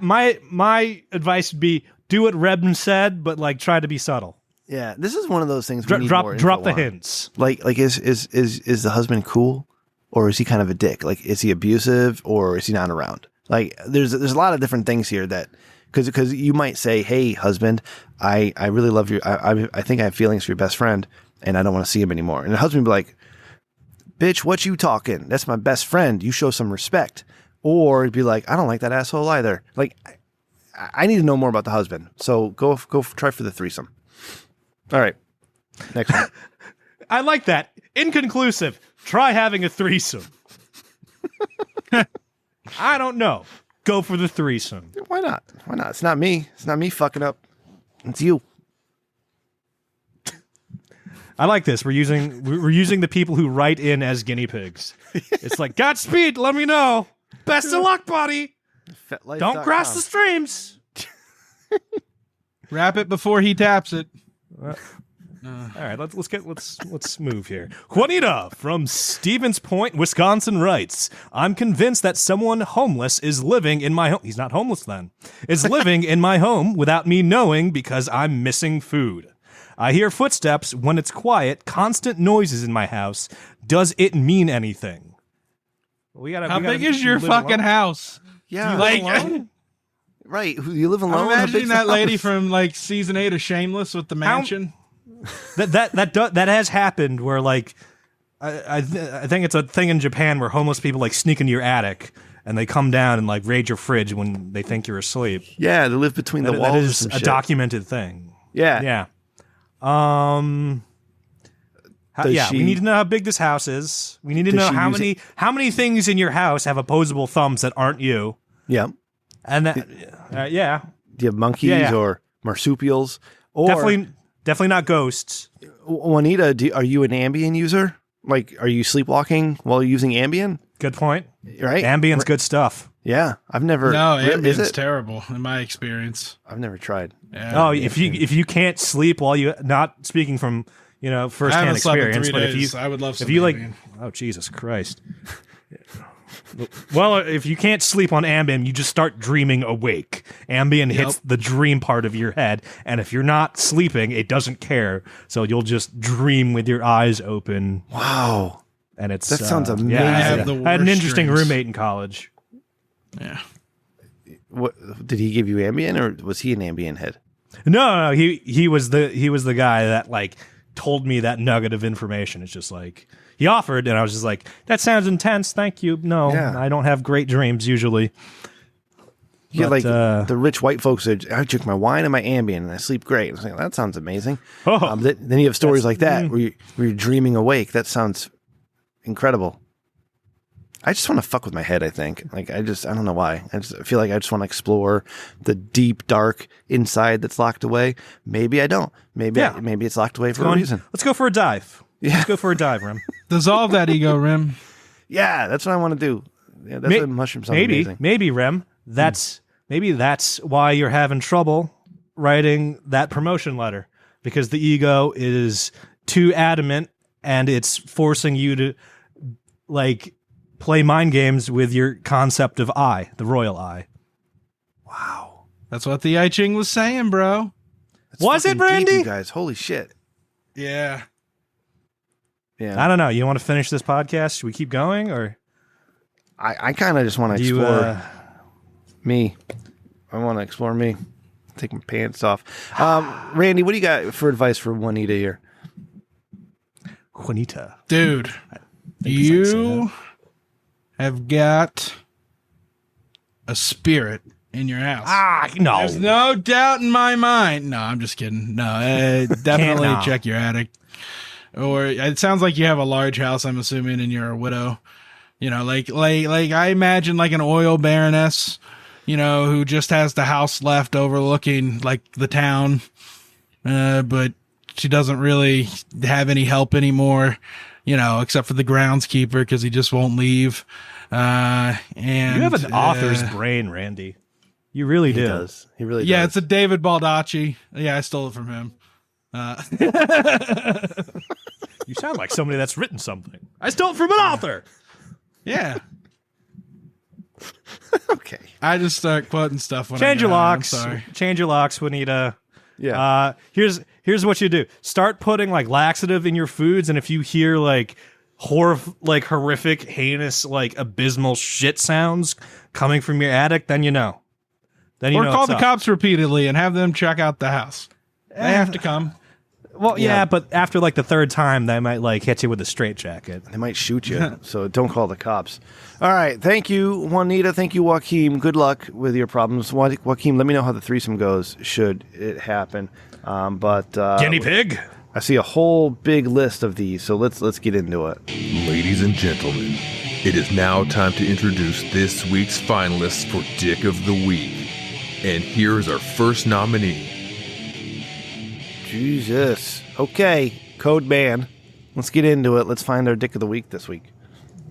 [SPEAKER 2] My advice would be do what Rebin said, but like try to be subtle.
[SPEAKER 1] Yeah, this is one of those things. We need more
[SPEAKER 2] Drop
[SPEAKER 1] info
[SPEAKER 2] the
[SPEAKER 1] on.
[SPEAKER 2] hints.
[SPEAKER 1] Like is the husband cool, or is he kind of a dick? Like, is he abusive, or is he not around? Like, there's a lot of different things here that because you might say, hey, husband, I really love you. I think I have feelings for your best friend, and I don't want to see him anymore. And the husband would be like, bitch, what you talking? That's my best friend. You show some respect. Or it'd be like, I don't like that asshole either. Like, I need to know more about the husband. So go try for the threesome. All right. Next one.
[SPEAKER 2] I like that. Inconclusive. Try having a threesome. I don't know. Go for the threesome.
[SPEAKER 1] Why not? Why not? It's not me. It's not me fucking up. It's you.
[SPEAKER 2] I like this. We're using the people who write in as guinea pigs. It's like, Godspeed, let me know. Best of luck, buddy. Don't cross the streams.
[SPEAKER 3] Wrap it before he taps it.
[SPEAKER 2] All right, let's move here. Juanita from Stevens Point, Wisconsin writes, I'm convinced that someone homeless is living in my home. He's not homeless then. Is living in my home without me knowing because I'm missing food. I hear footsteps when it's quiet, constant noises in my house. Does it mean anything?
[SPEAKER 3] How big is your fucking house?
[SPEAKER 1] Yeah.
[SPEAKER 3] Like,
[SPEAKER 1] right. You live alone?
[SPEAKER 3] I'm imagining that lady from like season 8 of Shameless with the mansion.
[SPEAKER 2] That has happened where like I think it's a thing in Japan where homeless people like sneak into your attic and they come down and like raid your fridge when they think you're asleep.
[SPEAKER 1] Yeah, they live between the walls.
[SPEAKER 2] That is a documented thing.
[SPEAKER 1] Yeah.
[SPEAKER 2] Yeah. We need to know how big this house is. We need to know how many things in your house have opposable thumbs that aren't you.
[SPEAKER 1] Yeah.
[SPEAKER 2] And that yeah.
[SPEAKER 1] Do you have monkeys or marsupials? Or
[SPEAKER 2] definitely not ghosts.
[SPEAKER 1] Juanita, are you an Ambien user? Like, are you sleepwalking while using Ambien?
[SPEAKER 2] Good point.
[SPEAKER 1] Right?
[SPEAKER 2] Ambien's good stuff.
[SPEAKER 1] Yeah, I've never.
[SPEAKER 3] No, Ambien's terrible in my experience.
[SPEAKER 1] I've never tried.
[SPEAKER 3] Yeah.
[SPEAKER 2] Oh, if you can't sleep while you not speaking from firsthand experience, but if you
[SPEAKER 3] I would love some
[SPEAKER 2] if you
[SPEAKER 3] Ambien.
[SPEAKER 2] oh Jesus Christ. Well, if you can't sleep on Ambien, you just start dreaming awake. Ambien hits the dream part of your head, and if you're not sleeping, it doesn't care. So you'll just dream with your eyes open.
[SPEAKER 1] Wow.
[SPEAKER 2] And that
[SPEAKER 1] sounds amazing.
[SPEAKER 2] Yeah, I had an interesting roommate in college.
[SPEAKER 3] Yeah.
[SPEAKER 1] What did he give you Ambien, or was he an Ambien head?
[SPEAKER 2] No, he was the guy that like told me that nugget of information. It's just like he offered, and I was just like, that sounds intense. Thank you. No, I don't have great dreams usually.
[SPEAKER 1] Yeah, like the rich white folks that I drink my wine and my Ambien and I sleep great. I was like, that sounds amazing.
[SPEAKER 2] Oh,
[SPEAKER 1] then you have stories like that where you're dreaming awake. That sounds incredible. I just want to fuck with my head, I think. Like, I don't know why. I feel like I just want to explore the deep, dark inside that's locked away. Maybe I don't. Maybe it's locked away for a reason.
[SPEAKER 2] Let's go for a dive. Yeah. Let's go for a dive, Rem.
[SPEAKER 3] Dissolve that ego, Rem.
[SPEAKER 1] Yeah, that's what I want to do. Yeah, that's what mushrooms sound amazing.
[SPEAKER 2] Maybe, Rem. Maybe that's why you're having trouble writing that promotion letter, because the ego is too adamant and it's forcing you to like play mind games with your concept of I, the royal I.
[SPEAKER 1] Wow.
[SPEAKER 3] That's what the I Ching was saying, bro.
[SPEAKER 2] Was it, Brandy?
[SPEAKER 1] Deep, you guys, holy shit.
[SPEAKER 3] Yeah.
[SPEAKER 2] I don't know. You want to finish this podcast? Should we keep going, or
[SPEAKER 1] I kind of just want to explore me. I want to explore me. Take my pants off. Randy, what do you got for advice for Juanita here?
[SPEAKER 2] Juanita.
[SPEAKER 3] Dude, you have got a spirit in your house.
[SPEAKER 2] No.
[SPEAKER 3] There's no doubt in my mind. No, I'm just kidding. No, definitely check your attic. Or it sounds like you have a large house, I'm assuming, and you're a widow. You know, like I imagine like an oil baroness, you know, who just has the house left overlooking like the town, but she doesn't really have any help anymore, you know, except for the groundskeeper because he just won't leave. And
[SPEAKER 2] you have an author's brain, Randy. You really do.
[SPEAKER 1] He does. He really does.
[SPEAKER 3] Yeah, it's a David Baldacci. Yeah, I stole it from him.
[SPEAKER 2] You sound like somebody that's written something. I stole it from an author.
[SPEAKER 3] Yeah.
[SPEAKER 1] Okay.
[SPEAKER 3] I just start quoting stuff when
[SPEAKER 2] Change your locks.
[SPEAKER 3] I'm sorry.
[SPEAKER 2] Change your locks, Juanita.
[SPEAKER 1] Yeah.
[SPEAKER 2] Here's what you do. Start putting like laxative in your foods, and if you hear like horrific, heinous, like abysmal shit sounds coming from your attic, then you know.
[SPEAKER 3] Or call the cops repeatedly and have them check out the house. They have to come.
[SPEAKER 2] Well, yeah, but after like the third time, they might like hit you with a straitjacket.
[SPEAKER 1] They might shoot you, so don't call the cops. All right. Thank you, Juanita. Thank you, Joaquin. Good luck with your problems. Joaquin, let me know how the threesome goes, should it happen.
[SPEAKER 2] Guinea pig?
[SPEAKER 1] I see a whole big list of these, so let's get into it.
[SPEAKER 5] Ladies and gentlemen, it is now time to introduce this week's finalists for Dick of the Week. And here is our first nominee.
[SPEAKER 1] Jesus. Okay, Code Man. Let's get into it. Let's find our Dick of the Week this week.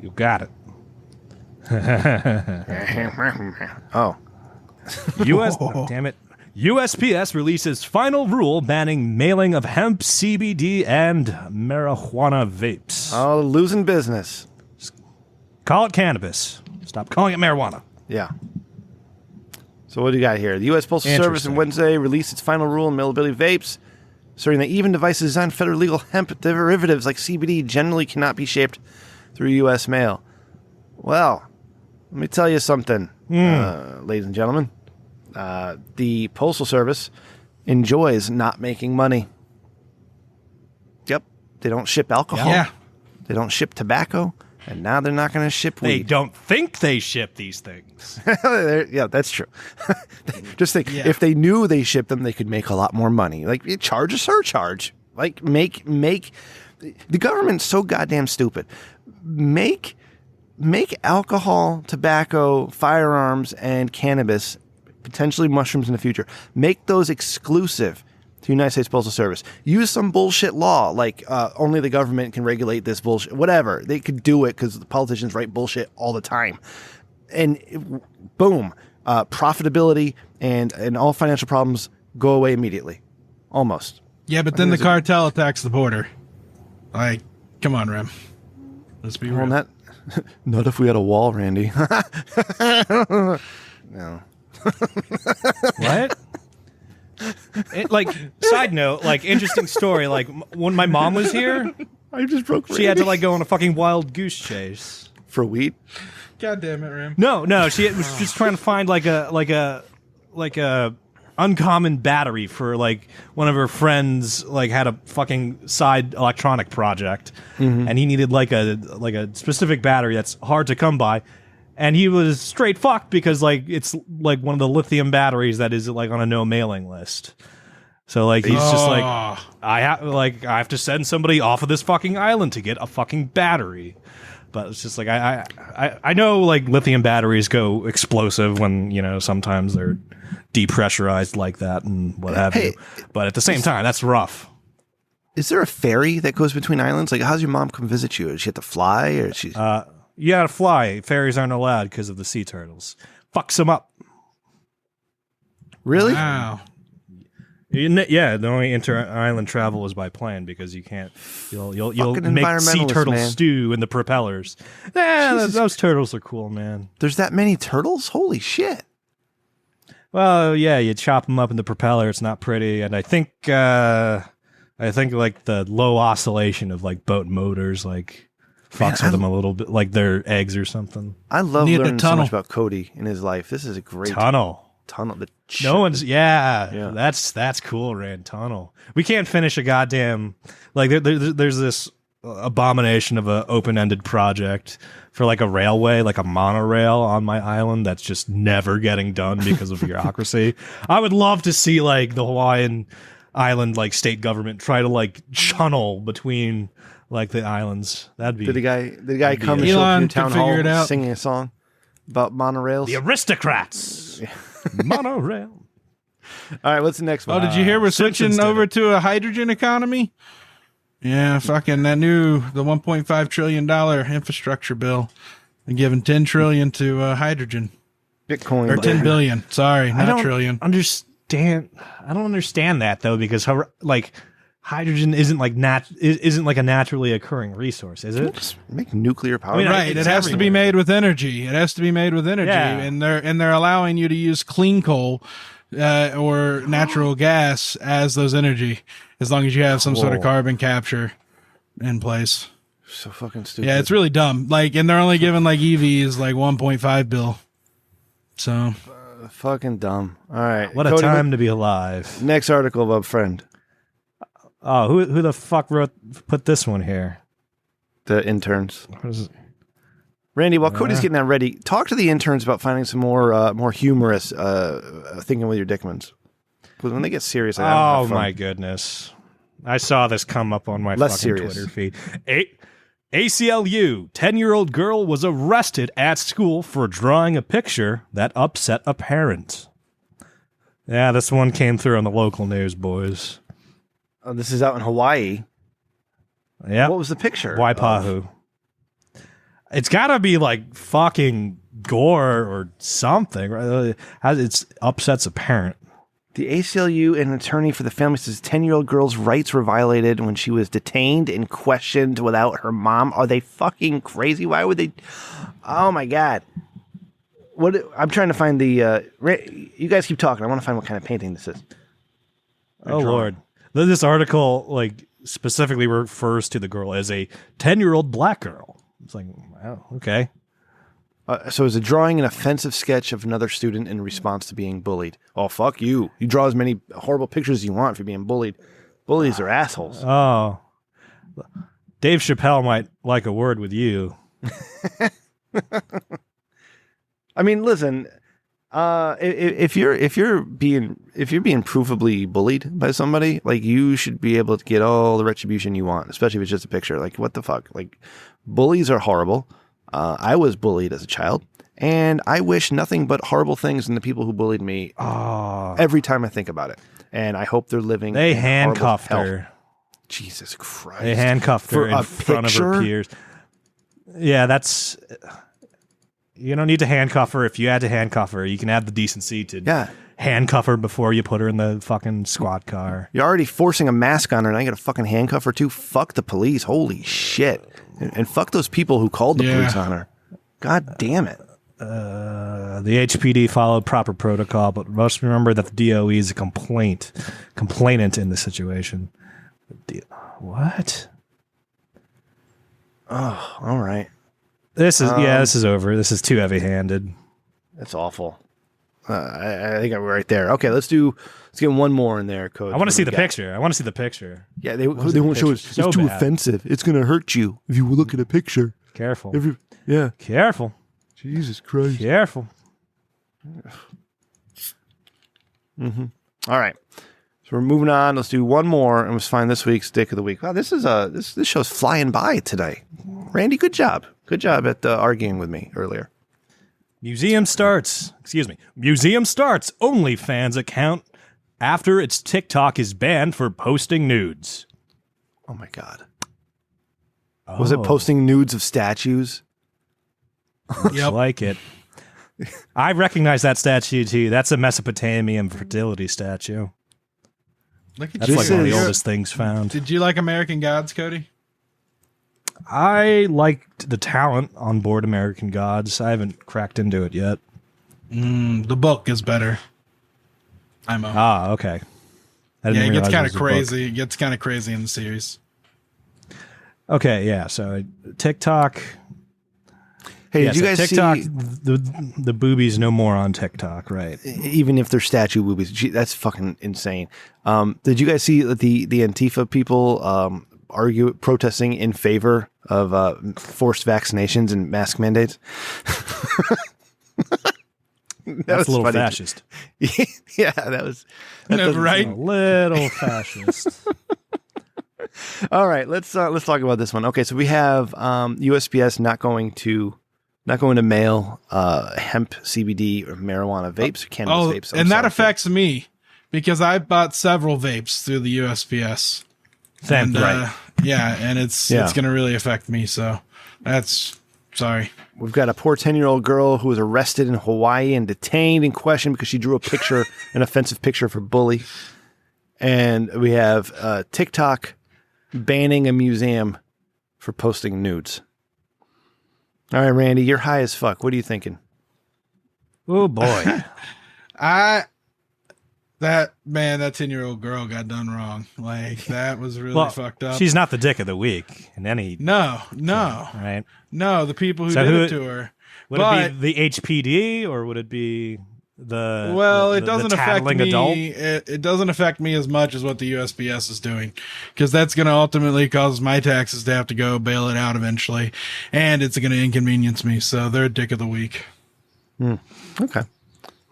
[SPEAKER 2] You got it.
[SPEAKER 1] Oh.
[SPEAKER 2] Damn it. USPS releases final rule banning mailing of hemp, CBD, and marijuana vapes.
[SPEAKER 1] Oh, losing business.
[SPEAKER 2] Call it cannabis. Stop calling it marijuana.
[SPEAKER 1] Yeah. So what do you got here? The U.S. Postal Service on Wednesday released its final rule on mailability vapes, asserting that even devices designed for federally legal hemp derivatives like CBD generally cannot be shipped through U.S. mail. Well, let me tell you something, ladies and gentlemen. The Postal Service enjoys not making money. Yep. They don't ship alcohol.
[SPEAKER 3] Yeah.
[SPEAKER 1] They don't ship tobacco. And now they're not going to ship weed.
[SPEAKER 2] They don't think they ship these things.
[SPEAKER 1] Yeah, that's true. Just think, if they knew they shipped them, they could make a lot more money. Like, you charge a surcharge. Like, make the government's so goddamn stupid. Make alcohol, tobacco, firearms, and cannabis, potentially mushrooms in the future. Make those exclusive to the United States Postal Service. Use some bullshit law, like only the government can regulate this bullshit. Whatever. They could do it because the politicians write bullshit all the time. And boom, profitability and all financial problems go away immediately. Almost.
[SPEAKER 3] Yeah, but then the cartel attacks the border. Like, come on, Rem. Let's be real.
[SPEAKER 1] Not if we had a wall, Randy. No.
[SPEAKER 2] What? Side note, interesting story. When my mom was here,
[SPEAKER 1] I just broke Randy.
[SPEAKER 2] She had to go on a fucking wild goose chase
[SPEAKER 1] for weed.
[SPEAKER 3] God damn it, Ram.
[SPEAKER 2] No, she was just trying to find a uncommon battery for one of her friends had a fucking side electronic project, and he needed a specific battery that's hard to come by. And he was straight fucked because it's one of the lithium batteries that is on a no mailing list. So he's just I have to send somebody off of this fucking island to get a fucking battery. But it's just I know lithium batteries go explosive when sometimes they're depressurized like that and what have you. But at the same time, that's rough.
[SPEAKER 1] Is there a ferry that goes between islands? How's your mom come visit you? Does she have to fly or she?
[SPEAKER 2] You gotta fly. Ferries aren't allowed because of the sea turtles. Fucks them up.
[SPEAKER 1] Really?
[SPEAKER 3] Wow.
[SPEAKER 2] Yeah, the only inter-island travel is by plane because you can't. You'll make sea turtle stew in the propellers. Those turtles are cool, man.
[SPEAKER 1] There's that many turtles? Holy shit!
[SPEAKER 2] Well, yeah, you chop them up in the propeller. It's not pretty, and I think the low oscillation of boat motors fucks with them a little bit, their eggs or something.
[SPEAKER 1] I love learning so much about Cody in his life. This is a great
[SPEAKER 2] tunnel.
[SPEAKER 1] tunnel.
[SPEAKER 2] Yeah. That's cool, Rand. Tunnel. We can't finish a goddamn like there's this abomination of a open-ended project for like a railway, like a monorail on my island that's just never getting done because of bureaucracy. I would love to see like the Hawaiian island like state government try to like channel between like the islands. That'd be.
[SPEAKER 1] Did the guy come to show up in town hall singing a song about monorails?
[SPEAKER 2] The aristocrats. Monorail.
[SPEAKER 1] All right, what's the next one?
[SPEAKER 3] Oh, did you hear we're switching over to a hydrogen economy? Yeah, fucking the $1.5 trillion infrastructure bill. And giving $10 trillion to hydrogen.
[SPEAKER 1] Bitcoin.
[SPEAKER 3] Or $10 billion. Sorry, not trillion.
[SPEAKER 2] I don't understand that though, because like hydrogen isn't like a naturally occurring resource, is it?
[SPEAKER 1] Just make nuclear power.
[SPEAKER 3] Right, it has to be made with energy.
[SPEAKER 2] Yeah.
[SPEAKER 3] And they're allowing you to use clean coal or natural gas as those energy, as long as you have some sort of carbon capture in place.
[SPEAKER 1] So fucking stupid.
[SPEAKER 3] Yeah, it's really dumb. Like, and they're only giving like EVs like 1.5 bill. So
[SPEAKER 1] fucking dumb. All right,
[SPEAKER 2] what a time to be alive.
[SPEAKER 1] Next article about friend.
[SPEAKER 2] Oh, who the fuck put this one here?
[SPEAKER 1] The interns.
[SPEAKER 2] What is it?
[SPEAKER 1] Randy, while Cody's getting that ready, talk to the interns about finding some more humorous thinking with your Dickmans. Because when they get serious, I don't have fun.
[SPEAKER 2] My goodness. I saw this come up on my fucking Twitter feed. ACLU, 10-year-old girl was arrested at school for drawing a picture that upset a parent. Yeah, this one came through on the local news, boys.
[SPEAKER 1] Oh, this is out in Hawaii.
[SPEAKER 2] Yeah.
[SPEAKER 1] What was the picture?
[SPEAKER 2] Waipahu. It's got to be like fucking gore or something. Right? It upsets a parent.
[SPEAKER 1] The ACLU, an attorney for the family, says 10-year-old girl's rights were violated when she was detained and questioned without her mom. Are they fucking crazy? Why would they? Oh my God. What? I'm trying to find the. You guys keep talking. I want to find what kind of painting this is.
[SPEAKER 2] Oh Lord. This article like specifically refers to the girl as a 10-year-old black girl. It's like, wow, okay.
[SPEAKER 1] So is a drawing an offensive sketch of another student in response to being bullied? Oh, fuck you. You draw as many horrible pictures as you want for being bullied. Bullies are assholes.
[SPEAKER 2] Oh. Dave Chappelle might like a word with you.
[SPEAKER 1] I mean, listen, if you're being provably bullied by somebody, like, you should be able to get all the retribution you want, especially if it's just a picture. Like, what the fuck? Like, bullies are horrible. I was bullied as a child, and I wish nothing but horrible things in the people who bullied me every time I think about it. And I hope they're living.
[SPEAKER 2] They handcuffed her.
[SPEAKER 1] Jesus Christ!
[SPEAKER 2] They handcuffed her in front of her peers. Yeah, that's. You don't need to handcuff her. If you had to handcuff her, you can have the decency to handcuff her before you put her in the fucking squad car.
[SPEAKER 1] You're already forcing a mask on her, and I got to fucking handcuff her too. Fuck the police! Holy shit! And fuck those people who called the police on her. God damn it.
[SPEAKER 2] The HPD followed proper protocol, but must remember that the DOE is a complainant in the situation. What?
[SPEAKER 1] Oh, all right.
[SPEAKER 2] This is over. This is too heavy-handed.
[SPEAKER 1] That's awful. I think I'm right there. Okay, let's get one more in there, Coach.
[SPEAKER 2] I want to see the picture.
[SPEAKER 1] Yeah, they won't show it. It's too offensive. It's going to hurt you if you look at a picture.
[SPEAKER 2] Careful.
[SPEAKER 1] Careful. Jesus Christ.
[SPEAKER 2] Careful.
[SPEAKER 1] Mm-hmm. All right. So we're moving on. Let's do one more, and let's find this week's Dick of the Week. Wow, this show's flying by today. Randy, good job. Good job at arguing with me earlier.
[SPEAKER 2] Museum starts OnlyFans account after its TikTok is banned for posting nudes.
[SPEAKER 1] Oh my God. Was it posting nudes of statues?
[SPEAKER 2] Yep. Like it. I recognize that statue too. That's a Mesopotamian fertility statue. That's like one of the oldest things found.
[SPEAKER 3] Did you like American Gods, Cody?
[SPEAKER 2] I liked the talent on board American Gods. I haven't cracked into it yet.
[SPEAKER 3] The book is better.
[SPEAKER 2] Okay.
[SPEAKER 3] It gets kind of crazy. It gets kind of crazy in the series.
[SPEAKER 2] Okay, yeah. So TikTok.
[SPEAKER 1] Hey, did you guys
[SPEAKER 2] TikTok,
[SPEAKER 1] see
[SPEAKER 2] the boobies no more on TikTok, right?
[SPEAKER 1] Even if they're statue boobies, that's fucking insane. Did you guys see the Antifa people protesting in favor of forced vaccinations and mask mandates?
[SPEAKER 2] That's a little funny. Fascist.
[SPEAKER 1] Yeah, that's
[SPEAKER 3] right.
[SPEAKER 2] A little fascist.
[SPEAKER 1] All right, let's talk about this one. Okay, so we have USPS not going to mail hemp, CBD, or marijuana vapes, or cannabis vapes.
[SPEAKER 3] And that affects me because I bought several vapes through the USPS.
[SPEAKER 2] Same, right?
[SPEAKER 3] Yeah, and it's going to really affect me. So that's sorry.
[SPEAKER 1] We've got a poor 10-year-old girl who was arrested in Hawaii and detained and questioned because she drew an offensive picture for bully. And we have TikTok banning a museum for posting nudes. All right, Randy, you're high as fuck. What are you thinking?
[SPEAKER 2] Oh boy.
[SPEAKER 3] that 10-year-old girl got done wrong. Like, that was really fucked up.
[SPEAKER 2] She's not the dick of the week in any.
[SPEAKER 3] No.
[SPEAKER 2] Right.
[SPEAKER 3] No, the people who did it to her.
[SPEAKER 2] Would it be the HPD or would it be the?
[SPEAKER 3] Well, it doesn't affect me.
[SPEAKER 2] Adult?
[SPEAKER 3] It doesn't affect me as much as what the USPS is doing, because that's going to ultimately cause my taxes to have to go bail it out eventually, and it's going to inconvenience me. So they're a dick of the week.
[SPEAKER 1] Okay.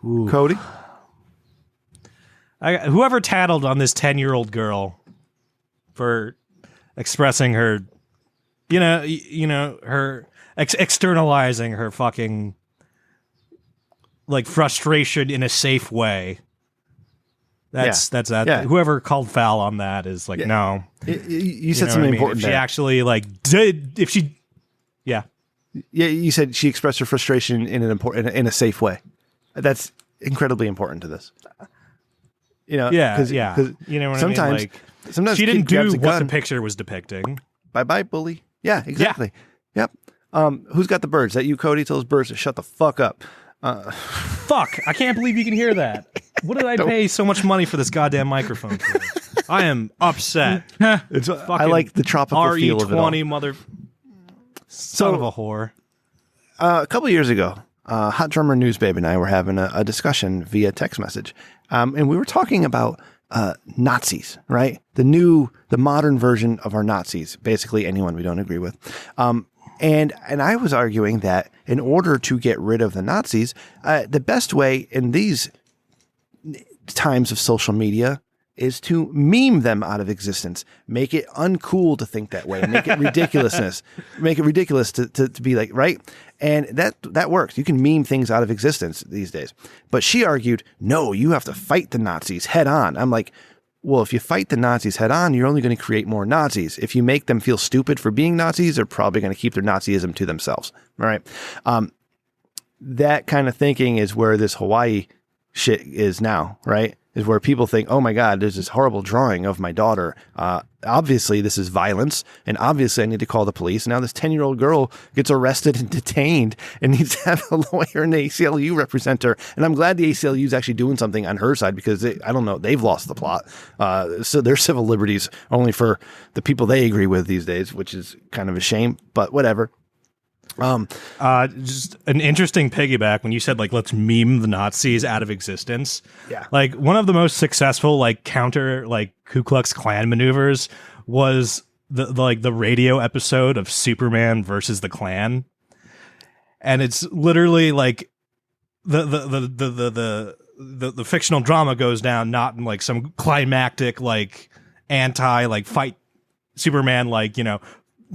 [SPEAKER 1] Ooh. Cody?
[SPEAKER 2] Whoever tattled on this 10-year-old girl for expressing her, her externalizing her fucking like frustration in a safe way. That's that. Yeah. Whoever called foul on that is like, no.
[SPEAKER 1] You said something important.
[SPEAKER 2] If she actually yeah.
[SPEAKER 1] You said she expressed her frustration in a safe way. That's incredibly important to this.
[SPEAKER 2] Yeah. You know what
[SPEAKER 1] sometimes,
[SPEAKER 2] I mean? Sometimes she didn't do what the picture was depicting.
[SPEAKER 1] Bye-bye, bully. Yeah, exactly. Yeah. Yep. Who's got the birds? Is that you, Cody? Tell those birds to shut the fuck up.
[SPEAKER 2] Fuck! I can't believe you can hear that. What did I pay so much money for this goddamn microphone for? I am upset.
[SPEAKER 1] I like the tropical feel of it all.
[SPEAKER 2] RE20 mother... Son of a whore.
[SPEAKER 1] A couple years ago, Hot Drummer Newsbabe and I were having a discussion via text message. And we were talking about Nazis, right? The modern version of our Nazis, basically anyone we don't agree with. And I was arguing that in order to get rid of the Nazis, the best way in these times of social media is to meme them out of existence, make it uncool to think that way, make it ridiculous to be like, right? And that works. You can meme things out of existence these days. But she argued, no, you have to fight the Nazis head on. I'm like, well, if you fight the Nazis head on, you're only going to create more Nazis. If you make them feel stupid for being Nazis, they're probably going to keep their Nazism to themselves. All right. That kind of thinking is where this Hawaii shit is now, right? Is where people think, oh my God, there's this horrible drawing of my daughter. Obviously, this is violence, and obviously I need to call the police. Now this 10-year-old girl gets arrested and detained and needs to have a lawyer and the ACLU represent her. And I'm glad the ACLU is actually doing something on her side because, I don't know, they've lost the plot. So their civil liberties only for the people they agree with these days, which is kind of a shame, but whatever.
[SPEAKER 2] Just an interesting piggyback when you said like let's meme the Nazis out of existence.
[SPEAKER 1] Yeah,
[SPEAKER 2] like one of the most successful like counter like Ku Klux Klan maneuvers was the radio episode of Superman versus the Klan, and it's literally like the fictional drama goes down not in like some climactic like anti like fight Superman like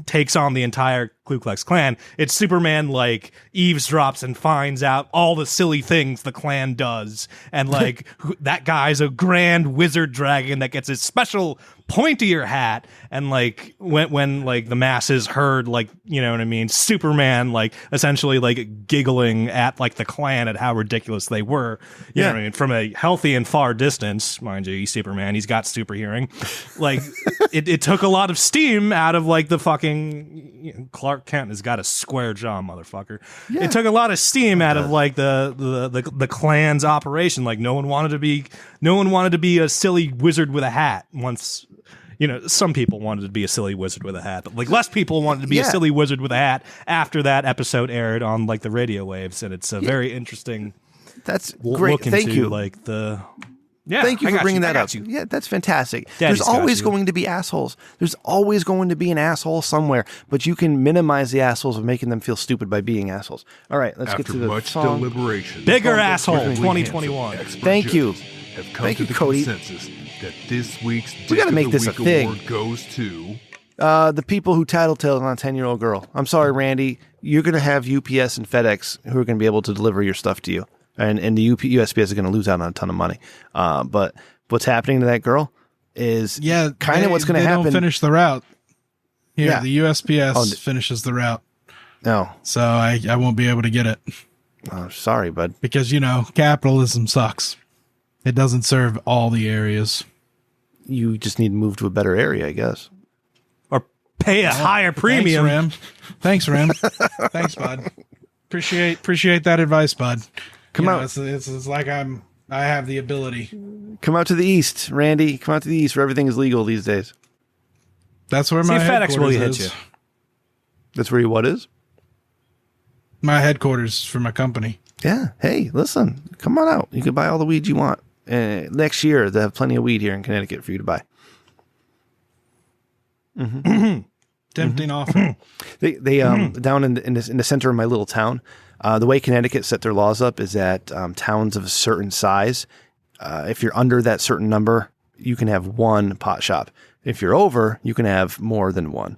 [SPEAKER 2] takes on the entire Ku Klux Klan. It's Superman like eavesdrops and finds out all the silly things the Klan does, and like that guy's a grand wizard dragon that gets his special pointier hat, and like when like the masses heard like what I mean, Superman like essentially like giggling at like the Klan at how ridiculous they were. You know what I mean, from a healthy and far distance, mind you, he's Superman, he's got super hearing. Like it took a lot of steam out of like the fucking Clark Kent has got a square jaw, motherfucker. Yeah. It took a lot of steam out of like the Klan's operation. Like no one wanted to be a silly wizard with a hat once some people wanted to be a silly wizard with a hat, but like less people wanted to be a silly wizard with a hat after that episode aired on like the radio waves, and it's a very interesting.
[SPEAKER 1] That's great. Thank you.
[SPEAKER 2] Like the.
[SPEAKER 1] Yeah, thank you for bringing that up. Yeah, that's fantastic. There's always going to be assholes. There's always going to be an asshole somewhere, but you can minimize the assholes of making them feel stupid by being assholes. All right, let's get to the
[SPEAKER 5] much
[SPEAKER 1] song.
[SPEAKER 5] Deliberation,
[SPEAKER 2] bigger asshole 2021.
[SPEAKER 1] Thank you.
[SPEAKER 5] Have come
[SPEAKER 1] Thank
[SPEAKER 5] to
[SPEAKER 1] you,
[SPEAKER 5] the
[SPEAKER 1] Cody.
[SPEAKER 5] consensus that this week's
[SPEAKER 1] We got to make this a thing.
[SPEAKER 5] Award goes to
[SPEAKER 1] the people who tattletale on a 10-year-old girl. I'm sorry, Randy. You're going to have UPS and FedEx who are going to be able to deliver your stuff to you. And the USPS is going to lose out on a ton of money. But what's happening to that girl is kind of what's going to happen.
[SPEAKER 3] They don't finish the route. Here, the USPS finishes the route.
[SPEAKER 1] No.
[SPEAKER 3] So I won't be able to get it.
[SPEAKER 1] Oh, sorry, bud.
[SPEAKER 3] Because, capitalism sucks. It doesn't serve all the areas.
[SPEAKER 1] You just need to move to a better area, I guess.
[SPEAKER 2] Or pay a higher premium.
[SPEAKER 3] Thanks, Ram. Thanks, bud. Appreciate that advice, bud.
[SPEAKER 1] Come out.
[SPEAKER 3] It's like I have the ability.
[SPEAKER 1] Come out to the east, Randy. Come out to the east where everything is legal these days.
[SPEAKER 3] That's where my
[SPEAKER 2] FedEx will
[SPEAKER 3] headquarters
[SPEAKER 2] hit
[SPEAKER 3] is.
[SPEAKER 2] you.
[SPEAKER 1] That's where you what is?
[SPEAKER 3] My headquarters for my company.
[SPEAKER 1] Yeah. Hey, listen. Come on out. You can buy all the weed you want. Next year, they have plenty of weed here in Connecticut for you to buy.
[SPEAKER 3] Tempting offer.
[SPEAKER 1] They down in the center of my little town, the way Connecticut set their laws up is that towns of a certain size, if you're under that certain number, you can have one pot shop. If you're over, you can have more than one.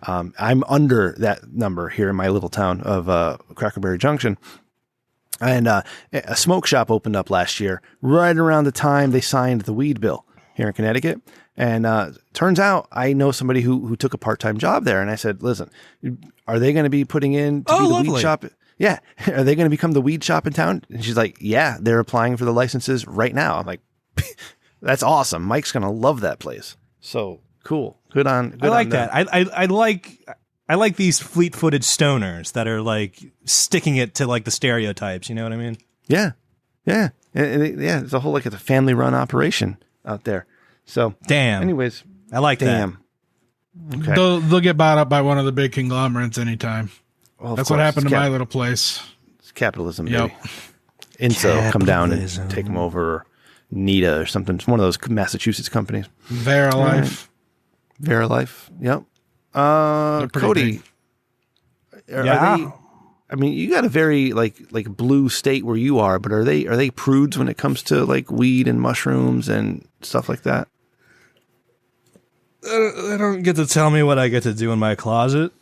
[SPEAKER 1] I'm under that number here in my little town of Crackerberry Junction. And a smoke shop opened up last year, right around the time they signed the weed bill here in Connecticut. And turns out I know somebody who took a part-time job there. And I said, listen, are they going to be putting in to be the weed shop? Yeah. Are they going to become the weed shop in town? And she's like, yeah, they're applying for the licenses right now. I'm like, that's awesome. Mike's going to love that place. So cool. Good on.
[SPEAKER 2] I like that. I like these fleet-footed stoners that are like sticking it to like the stereotypes. You know what I mean?
[SPEAKER 1] Yeah. Yeah. It's a whole, it's a family-run operation out there. So,
[SPEAKER 2] damn.
[SPEAKER 1] Anyways,
[SPEAKER 2] I like
[SPEAKER 1] that.
[SPEAKER 3] Okay. They'll get bought up by one of the big conglomerates anytime.
[SPEAKER 1] Well,
[SPEAKER 3] that's what happened to my little place.
[SPEAKER 1] It's capitalism, baby. Inso come down and take them over. Or Nita or something. It's one of those Massachusetts companies.
[SPEAKER 3] Verilife.
[SPEAKER 1] Verilife. Yep. Cody. Are they, I mean, you got a very like blue state where you are, but are they prudes when it comes to like weed and mushrooms and stuff like that?
[SPEAKER 2] They don't get to tell me what I get to do in my closet.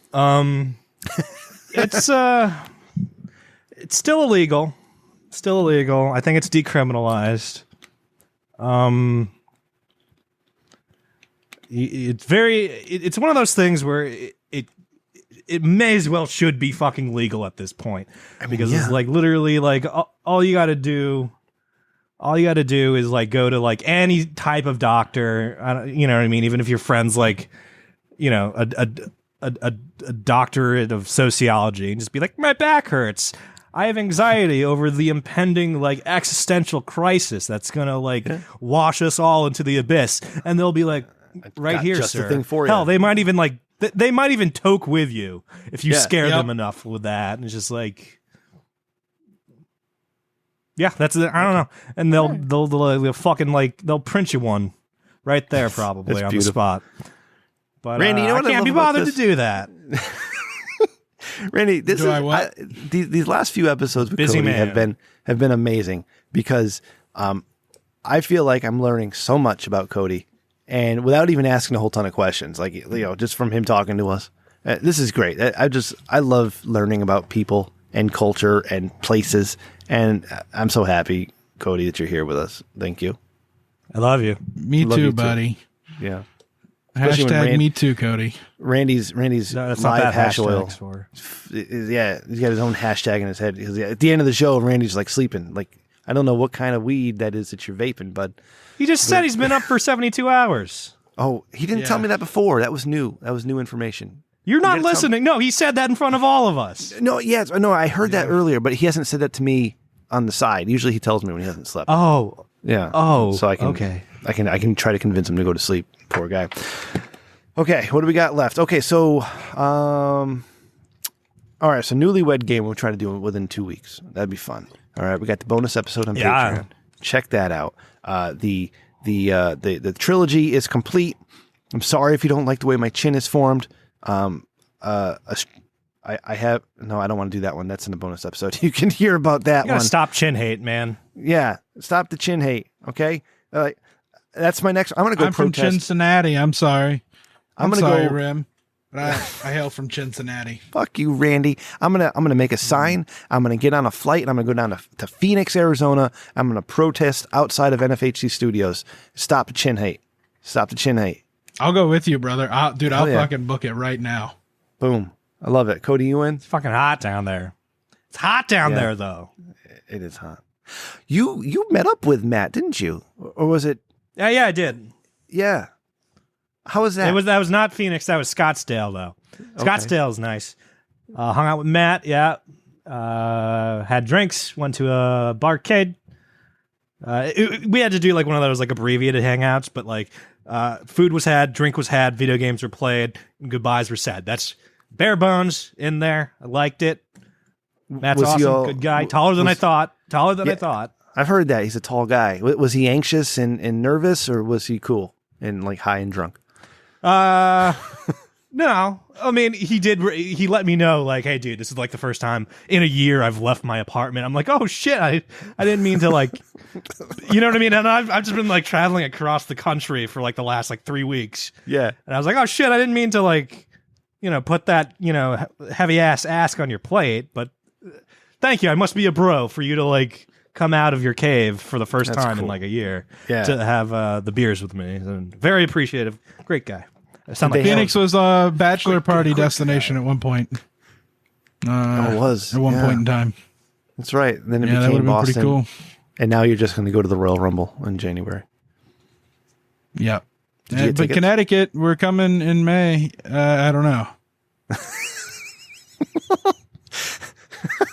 [SPEAKER 2] It's still illegal. Still illegal. I think it's decriminalized. It's one of those things where it may as well should be fucking legal at this point. Because it's like literally like all you got to do is like go to like any type of doctor, you know what I mean? Even if your friend's like, you know, a doctorate of sociology, and just be like, my back hurts. I have anxiety over the impending like existential crisis that's gonna like wash us all into the abyss. And they'll be like, right here,
[SPEAKER 1] just
[SPEAKER 2] sir.
[SPEAKER 1] the thing for you.
[SPEAKER 2] Hell, they might even like they might even toke with you if you scare them enough with that. And it's just like, yeah, that's it. I don't know. And they'll fucking like they'll print you one right there probably on the spot. But
[SPEAKER 1] Randy, you know what
[SPEAKER 2] I can't be bothered to do that.
[SPEAKER 1] Randy, these last few episodes with Cody have been amazing because I feel like I'm learning so much about Cody, and without even asking a whole ton of questions, like just from him talking to us. This is great. I love learning about people and culture and places, and I'm so happy, Cody, that you're here with us. Thank you.
[SPEAKER 2] I love you.
[SPEAKER 3] Me too, buddy.
[SPEAKER 1] Yeah.
[SPEAKER 3] Hashtag me too, Cody.
[SPEAKER 1] Randy's live hash oil. Yeah, he's got his own hashtag in his head. Because at the end of the show, Randy's like sleeping. Like, I don't know what kind of weed that is that you're vaping, bud.
[SPEAKER 2] He just said he's been up for 72 hours.
[SPEAKER 1] Oh, he didn't tell me that before. That was new. That was new information.
[SPEAKER 2] You're not listening. No, he said that in front of all of us.
[SPEAKER 1] No, I heard that earlier, but he hasn't said that to me on the side. Usually he tells me when he hasn't slept.
[SPEAKER 2] Oh.
[SPEAKER 1] Yeah.
[SPEAKER 2] Oh.
[SPEAKER 1] So I can.
[SPEAKER 2] Okay.
[SPEAKER 1] I can try to convince him to go to sleep. Poor guy. Okay, what do we got left? Okay, so all right, so newlywed game we'll try to do it within 2 weeks. That'd be fun. All right, we got the bonus episode on Patreon. Check that out. The trilogy is complete. I'm sorry if you don't like the way my chin is formed. I have no. I don't want to do that one. That's in the bonus episode. You can hear about that one.
[SPEAKER 2] Stop chin hate, man.
[SPEAKER 1] Yeah, stop the chin hate. Okay, that's my next. I'm gonna go.
[SPEAKER 3] I'm from Cincinnati. I'm sorry.
[SPEAKER 1] I'm gonna
[SPEAKER 3] sorry,
[SPEAKER 1] go.
[SPEAKER 3] Rim. But I hail from Cincinnati.
[SPEAKER 1] Fuck you, Randy. I'm gonna make a sign. I'm gonna get on a flight and I'm gonna go down to Phoenix, Arizona. I'm gonna protest outside of NFHC Studios. Stop the chin hate. Stop the chin hate.
[SPEAKER 3] I'll go with you, brother. I'll fucking book it right now.
[SPEAKER 1] Boom. I love it. Cody, you in?
[SPEAKER 2] It's fucking hot down there. It's hot down there, though.
[SPEAKER 1] It is hot. You met up with Matt, didn't you? Or was it?
[SPEAKER 2] Yeah, I did.
[SPEAKER 1] Yeah. How was that?
[SPEAKER 2] That was not Phoenix. That was Scottsdale, though. Scottsdale is nice. Hung out with Matt. Yeah. Had drinks. Went to a barcade. We had to do like one of those like abbreviated hangouts, but like food was had, drink was had, video games were played, and goodbyes were said. That's bare bones in there. I liked it. Matt's awesome. Good guy. Taller than I thought. I thought.
[SPEAKER 1] I've heard that. He's a tall guy. Was he anxious and nervous, or was he cool and like high and drunk?
[SPEAKER 2] No. I mean, he let me know, like, hey, dude, this is like the first time in a year I've left my apartment. I'm like, oh, shit, I didn't mean to, like, you know what I mean? And I've just been, like, traveling across the country for, like, the last, like, 3 weeks.
[SPEAKER 1] Yeah.
[SPEAKER 2] And I was like, oh, shit, I didn't mean to, like, you know, put that, you know, heavy-ass ask on your plate, but thank you. I must be a bro for you to, like, come out of your cave for the first time in, like, a year to have the beers with me. And very appreciative. Great guy.
[SPEAKER 3] Phoenix was a bachelor party destination at one point.
[SPEAKER 1] It was.
[SPEAKER 3] At one point in time.
[SPEAKER 1] That's right. Then it
[SPEAKER 3] that
[SPEAKER 1] became
[SPEAKER 3] would have been
[SPEAKER 1] Boston.
[SPEAKER 3] pretty cool.
[SPEAKER 1] And now you're just going to go to the Royal Rumble in January.
[SPEAKER 3] Yep. But Connecticut, we're coming in May. I don't know.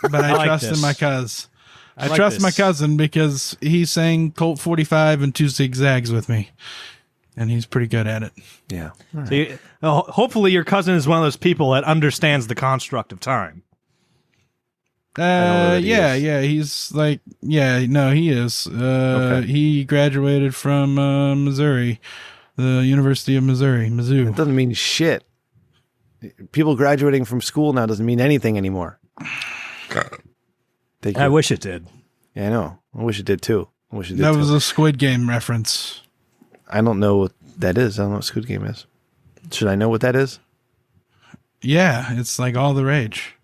[SPEAKER 3] But I trust in my cuz. I trust my cousin because he sang Colt 45 and 2 zigzags with me. And he's pretty good at it.
[SPEAKER 1] Yeah.
[SPEAKER 2] Right. So hopefully your cousin is one of those people that understands the construct of time.
[SPEAKER 3] Yeah. He's like, he is. Okay. He graduated from Missouri, the University of Missouri, Mizzou.
[SPEAKER 1] That doesn't mean shit. People graduating from school now doesn't mean anything anymore.
[SPEAKER 2] I wish it did.
[SPEAKER 1] Yeah, I know. I wish it did too.
[SPEAKER 3] That was a Squid Game reference.
[SPEAKER 1] I don't know what that is. I don't know what Squid Game is. Should I know what that is?
[SPEAKER 3] Yeah, it's like all the rage.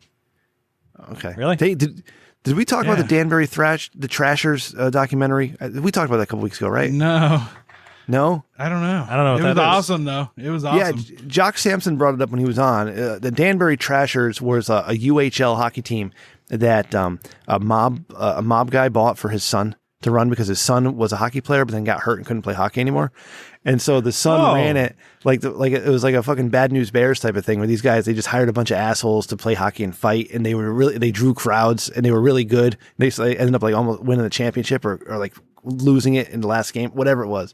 [SPEAKER 1] Okay.
[SPEAKER 2] Really?
[SPEAKER 1] Did we talk about the Danbury Trashers documentary? We talked about that a couple weeks ago, right?
[SPEAKER 3] No.
[SPEAKER 1] No?
[SPEAKER 3] I don't know.
[SPEAKER 2] It
[SPEAKER 3] was awesome, though. It was awesome.
[SPEAKER 1] Yeah, Jock Sampson brought it up when he was on. The Danbury Trashers was a UHL hockey team that a mob guy bought for his son to run because his son was a hockey player, but then got hurt and couldn't play hockey anymore. And so the son ran it like it was like a fucking Bad News Bears type of thing where these guys, they just hired a bunch of assholes to play hockey and fight. And they drew crowds and they were really good. They ended up like almost winning the championship or like losing it in the last game, whatever it was.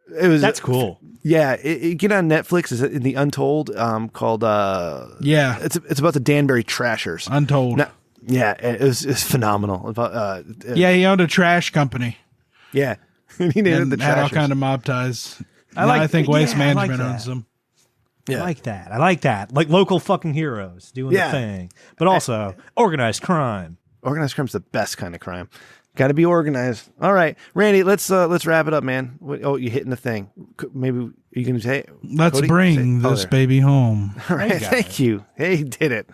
[SPEAKER 2] That's cool.
[SPEAKER 1] Yeah. It get on Netflix. Is in the Untold called, it's about the Danbury Trashers.
[SPEAKER 3] Untold.
[SPEAKER 1] Now, yeah, it's phenomenal.
[SPEAKER 3] He owned a trash company.
[SPEAKER 1] Yeah, he named it the
[SPEAKER 3] had all
[SPEAKER 1] Trashers.
[SPEAKER 3] kind of mob ties. I think Waste Management owns them.
[SPEAKER 2] Yeah. I like that. Like local fucking heroes doing the thing, but also organized crime.
[SPEAKER 1] Organized crime's the best kind of crime. Got to be organized. All right, Randy, let's wrap it up, man. You hitting the thing? Maybe you can say.
[SPEAKER 3] Let's
[SPEAKER 1] Cody?
[SPEAKER 3] bring this baby home.
[SPEAKER 1] All right, thank you. Hey, he did it.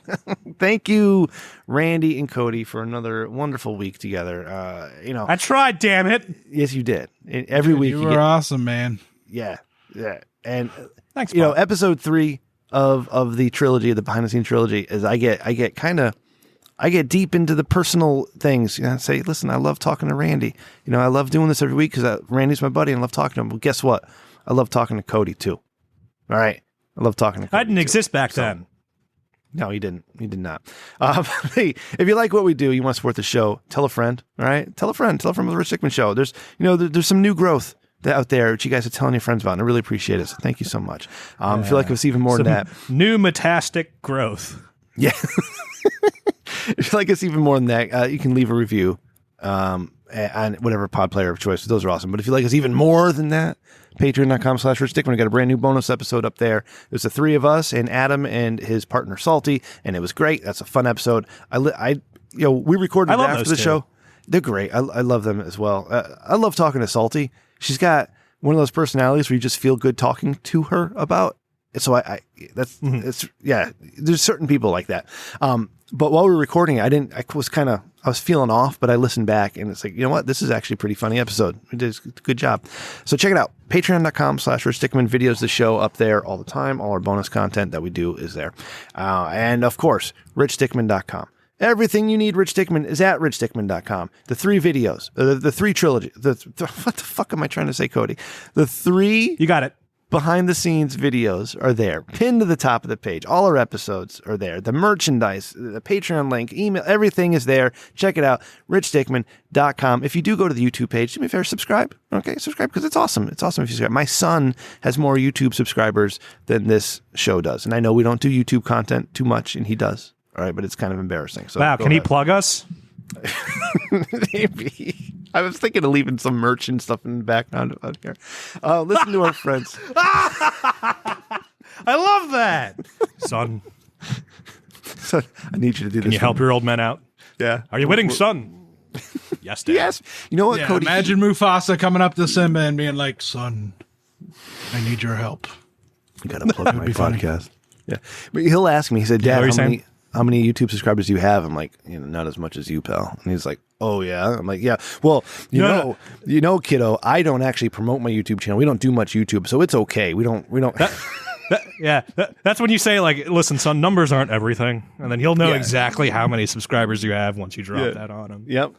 [SPEAKER 1] Thank you, Randy and Cody, for another wonderful week together.
[SPEAKER 2] I tried. Damn it!
[SPEAKER 1] Yes, you did. Every week,
[SPEAKER 3] you were awesome, man.
[SPEAKER 1] Yeah, and
[SPEAKER 2] thanks.
[SPEAKER 1] Episode 3 of the trilogy, the behind the scenes trilogy, is I get deep into the personal things. I say, listen, I love talking to Randy. I love doing this every week because Randy's my buddy and I love talking to him. Well, guess what? I love talking to Cody too. All right. I love talking to Cody.
[SPEAKER 2] I didn't exist back then.
[SPEAKER 1] No, he didn't. He did not. Hey, if you like what we do, you want to support the show, tell a friend. All right. Tell a friend of the Rich Dickman Show. There's some new growth out there that you guys are telling your friends about, and I really appreciate it. So thank you so much. I feel like it was even more than that.
[SPEAKER 2] New metastic growth.
[SPEAKER 1] Yeah. I feel like it's even more than that. You can leave a review on whatever pod player of choice. Those are awesome. But if you like us even more than that, patreon.com/Rich Dickman. We got a brand new bonus episode up there. It was the three of us and Adam and his partner Salty, and it was great. That's a fun episode. We recorded it after the show. They're great. I love them as well. I love talking to Salty. She's got one of those personalities where you just feel good talking to her about. So there's certain people like that. But while we were recording, I was feeling off, but I listened back and it's like, you know what? This is actually a pretty funny episode. We did a good job. So check it out. Patreon.com/Rich Dickman. Videos the show up there all the time. All our bonus content that we do is there. And of course, richdickman.com. Everything you need, Rich Dickman, is at richdickman.com. The three videos, the three trilogy. What the fuck am I trying to say, Cody? The three.
[SPEAKER 2] You got it.
[SPEAKER 1] Behind the scenes videos are there, pinned to the top of the page. All our episodes are there. The merchandise, the Patreon link, email, everything is there. Check it out, richdickman.com. If you do go to the YouTube page, do me a favor, subscribe. Okay, subscribe because it's awesome. It's awesome if you subscribe. My son has more YouTube subscribers than this show does. And I know we don't do YouTube content too much, and he does. All right, but it's kind of embarrassing. So
[SPEAKER 2] wow, can he plug us?
[SPEAKER 1] Maybe. I was thinking of leaving some merch and stuff in the background out here. Listen to our friends.
[SPEAKER 2] I love that. Son,
[SPEAKER 1] I need you to do this.
[SPEAKER 2] Can you help your old man out?
[SPEAKER 1] Yeah.
[SPEAKER 2] Are you winning, son? Yes, Dad.
[SPEAKER 1] Yes. You know what,
[SPEAKER 3] Yeah,
[SPEAKER 1] Cody?
[SPEAKER 3] imagine Mufasa coming up to Simba and being like, son, I need your help.
[SPEAKER 1] You got to plug my podcast. Yeah. But he'll ask me, he said, Dad, how many YouTube subscribers do you have? I'm like, not as much as you, pal. And he's like, oh, yeah? I'm like, yeah. Well, you know, kiddo, I don't actually promote my YouTube channel. We don't do much YouTube, so it's okay. We don't.
[SPEAKER 2] That's when you say, like, listen, son, numbers aren't everything. And then he'll know exactly how many subscribers you have once you drop that on him.
[SPEAKER 1] Yep.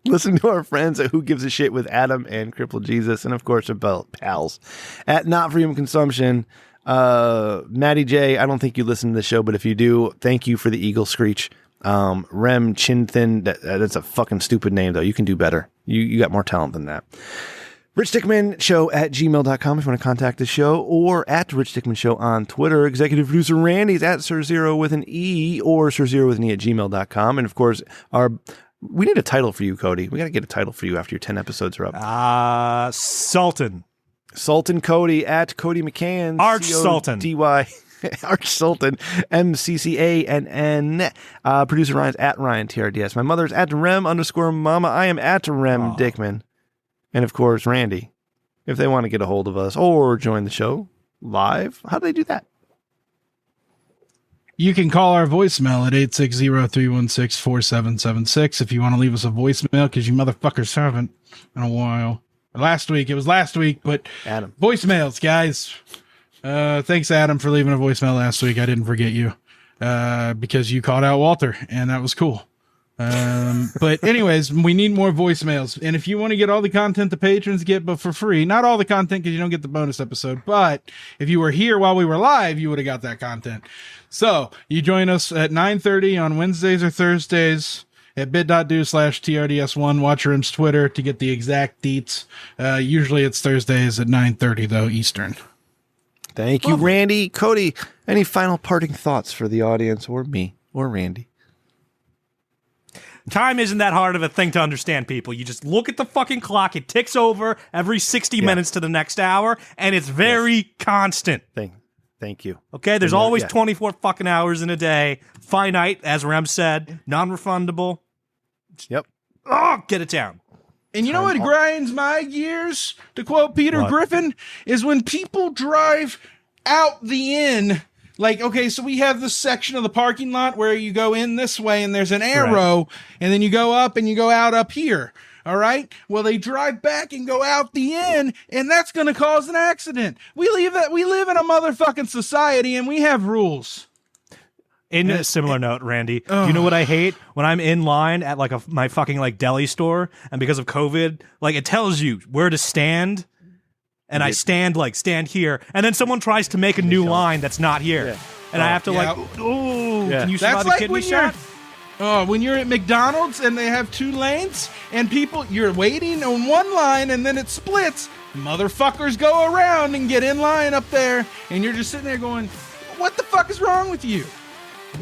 [SPEAKER 1] Listen to our friends at Who Gives a Shit with Adam and Crippled Jesus, and of course our pals at Not For Human Consumption. Maddie J, I don't think you listen to the show, but if you do, thank you for the eagle screech. Rem Chinthin, that's a fucking stupid name though. You can do better. You got more talent than that. Rich Dickman Show at gmail.com if you want to contact the show, or at Rich Dickman Show on Twitter. Executive producer Randy's at Sir0 with an E, or Sir0 with an E at gmail.com. And of course, we need a title for you, Cody. We got to get a title for you after your 10 episodes are up.
[SPEAKER 2] Sultan
[SPEAKER 1] Cody at Cody McCann.
[SPEAKER 2] Arch Sultan.
[SPEAKER 1] DY. Arch Sultan. MCCANN. Producer Ryan's at Ryan TRDS. My mother's at Rem_Mama. I am at Rem Dickman. And of course, Randy. If they want to get a hold of us or join the show live, how do they do that?
[SPEAKER 3] You can call our voicemail at 860-316-4776 if you want to leave us a voicemail, because you motherfuckers haven't in a while. It was last week, but
[SPEAKER 1] Adam.
[SPEAKER 3] Voicemails, guys. Thanks, Adam, for leaving a voicemail last week. I didn't forget you because you called out Walter, and that was cool. But anyways, we need more voicemails. And if you want to get all the content the patrons get, but for free, not all the content because you don't get the bonus episode, but if you were here while we were live, you would have got that content. So you join us at 9:30 on Wednesdays or Thursdays at bit.do/TRDS1. Watch Rim's Twitter to get the exact deets. Usually it's Thursdays at 9:30 though, Eastern.
[SPEAKER 1] Thank you, Randy. Cody, any final parting thoughts for the audience or me or Randy?
[SPEAKER 2] Time isn't that hard of a thing to understand, people. You just look at the fucking clock. It ticks over every 60 minutes to the next hour, and it's very constant.
[SPEAKER 1] Thank you.
[SPEAKER 2] Okay, there's always 24 fucking hours in a day. Finite, as Rem said. Non-refundable.
[SPEAKER 1] Yep.
[SPEAKER 2] Oh, get it down.
[SPEAKER 3] And you know what grinds my gears, to quote Peter Griffin, is when people drive out the inn. Like, okay, so we have this section of the parking lot where you go in this way and there's an arrow, and then you go up and you go out up here. All right. Well, they drive back and go out the end, and that's going to cause an accident. We live in a motherfucking society, and we have rules.
[SPEAKER 2] In a similar note, Randy, do you know what I hate? When I'm in line at like my fucking like deli store, and because of COVID, like it tells you where to stand, and I stand here, and then someone tries to make a new line that's not here, and I have to can you survive a kidney shot?
[SPEAKER 3] Oh, when you're at McDonald's and they have 2 lanes and you're waiting on one line and then it splits, motherfuckers go around and get in line up there and you're just sitting there going, what the fuck is wrong with you?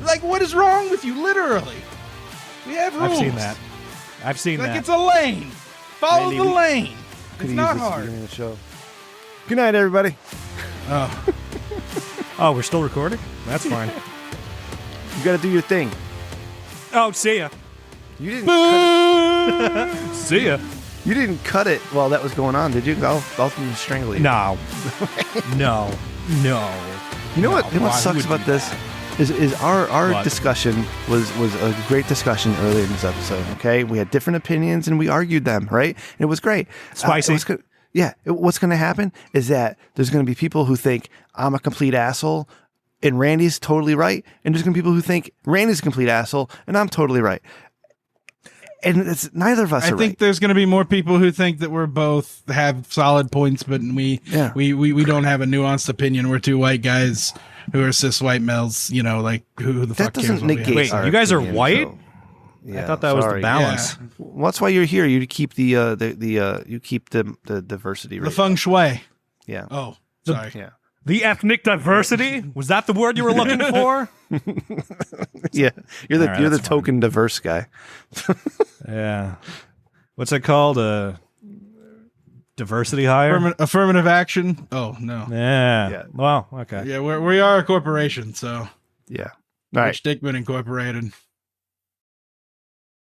[SPEAKER 3] Like, what is wrong with you? Literally. We have rules.
[SPEAKER 2] I've seen that.
[SPEAKER 3] Like, it's a lane. Follow the lane. It's not hard.
[SPEAKER 1] The show. Good night, everybody.
[SPEAKER 2] Oh, we're still recording? That's fine.
[SPEAKER 1] You got to do your thing.
[SPEAKER 2] Oh, see ya.
[SPEAKER 1] You didn't cut it.
[SPEAKER 2] See ya.
[SPEAKER 1] You didn't cut it while that was going on, did you? I'll strangle you.
[SPEAKER 2] No. No.
[SPEAKER 1] You know what sucks about this? Is our discussion was a great discussion earlier in this episode, okay? We had different opinions and we argued them, right? And it was great.
[SPEAKER 2] Spicy.
[SPEAKER 1] What's going to happen is that there's going to be people who think I'm a complete asshole and Randy's totally right. And there's going to be people who think Randy's a complete asshole and I'm totally right. And it's neither of us are right.
[SPEAKER 3] I think there's going to be more people who think that we're both have solid points, but we don't have a nuanced opinion. We're 2 white guys who are cis white males, like who the fuck cares?
[SPEAKER 1] Doesn't negate.
[SPEAKER 2] Wait, you guys are white?
[SPEAKER 1] So, yeah,
[SPEAKER 2] I thought that was the balance.
[SPEAKER 1] Yeah. Well, that's why you're here. You keep the diversity.
[SPEAKER 3] The feng shui.
[SPEAKER 1] Yeah.
[SPEAKER 3] Oh, sorry.
[SPEAKER 1] Yeah.
[SPEAKER 2] The ethnic diversity? Was that the word you were looking for?
[SPEAKER 1] Yeah. You're the token diverse guy.
[SPEAKER 2] Yeah. What's it called? Diversity hire?
[SPEAKER 3] Affirmative action. Oh, no.
[SPEAKER 2] Yeah. Well, okay.
[SPEAKER 3] Yeah, we are a corporation, so.
[SPEAKER 1] Yeah. All right.
[SPEAKER 3] Rich Dickman Incorporated.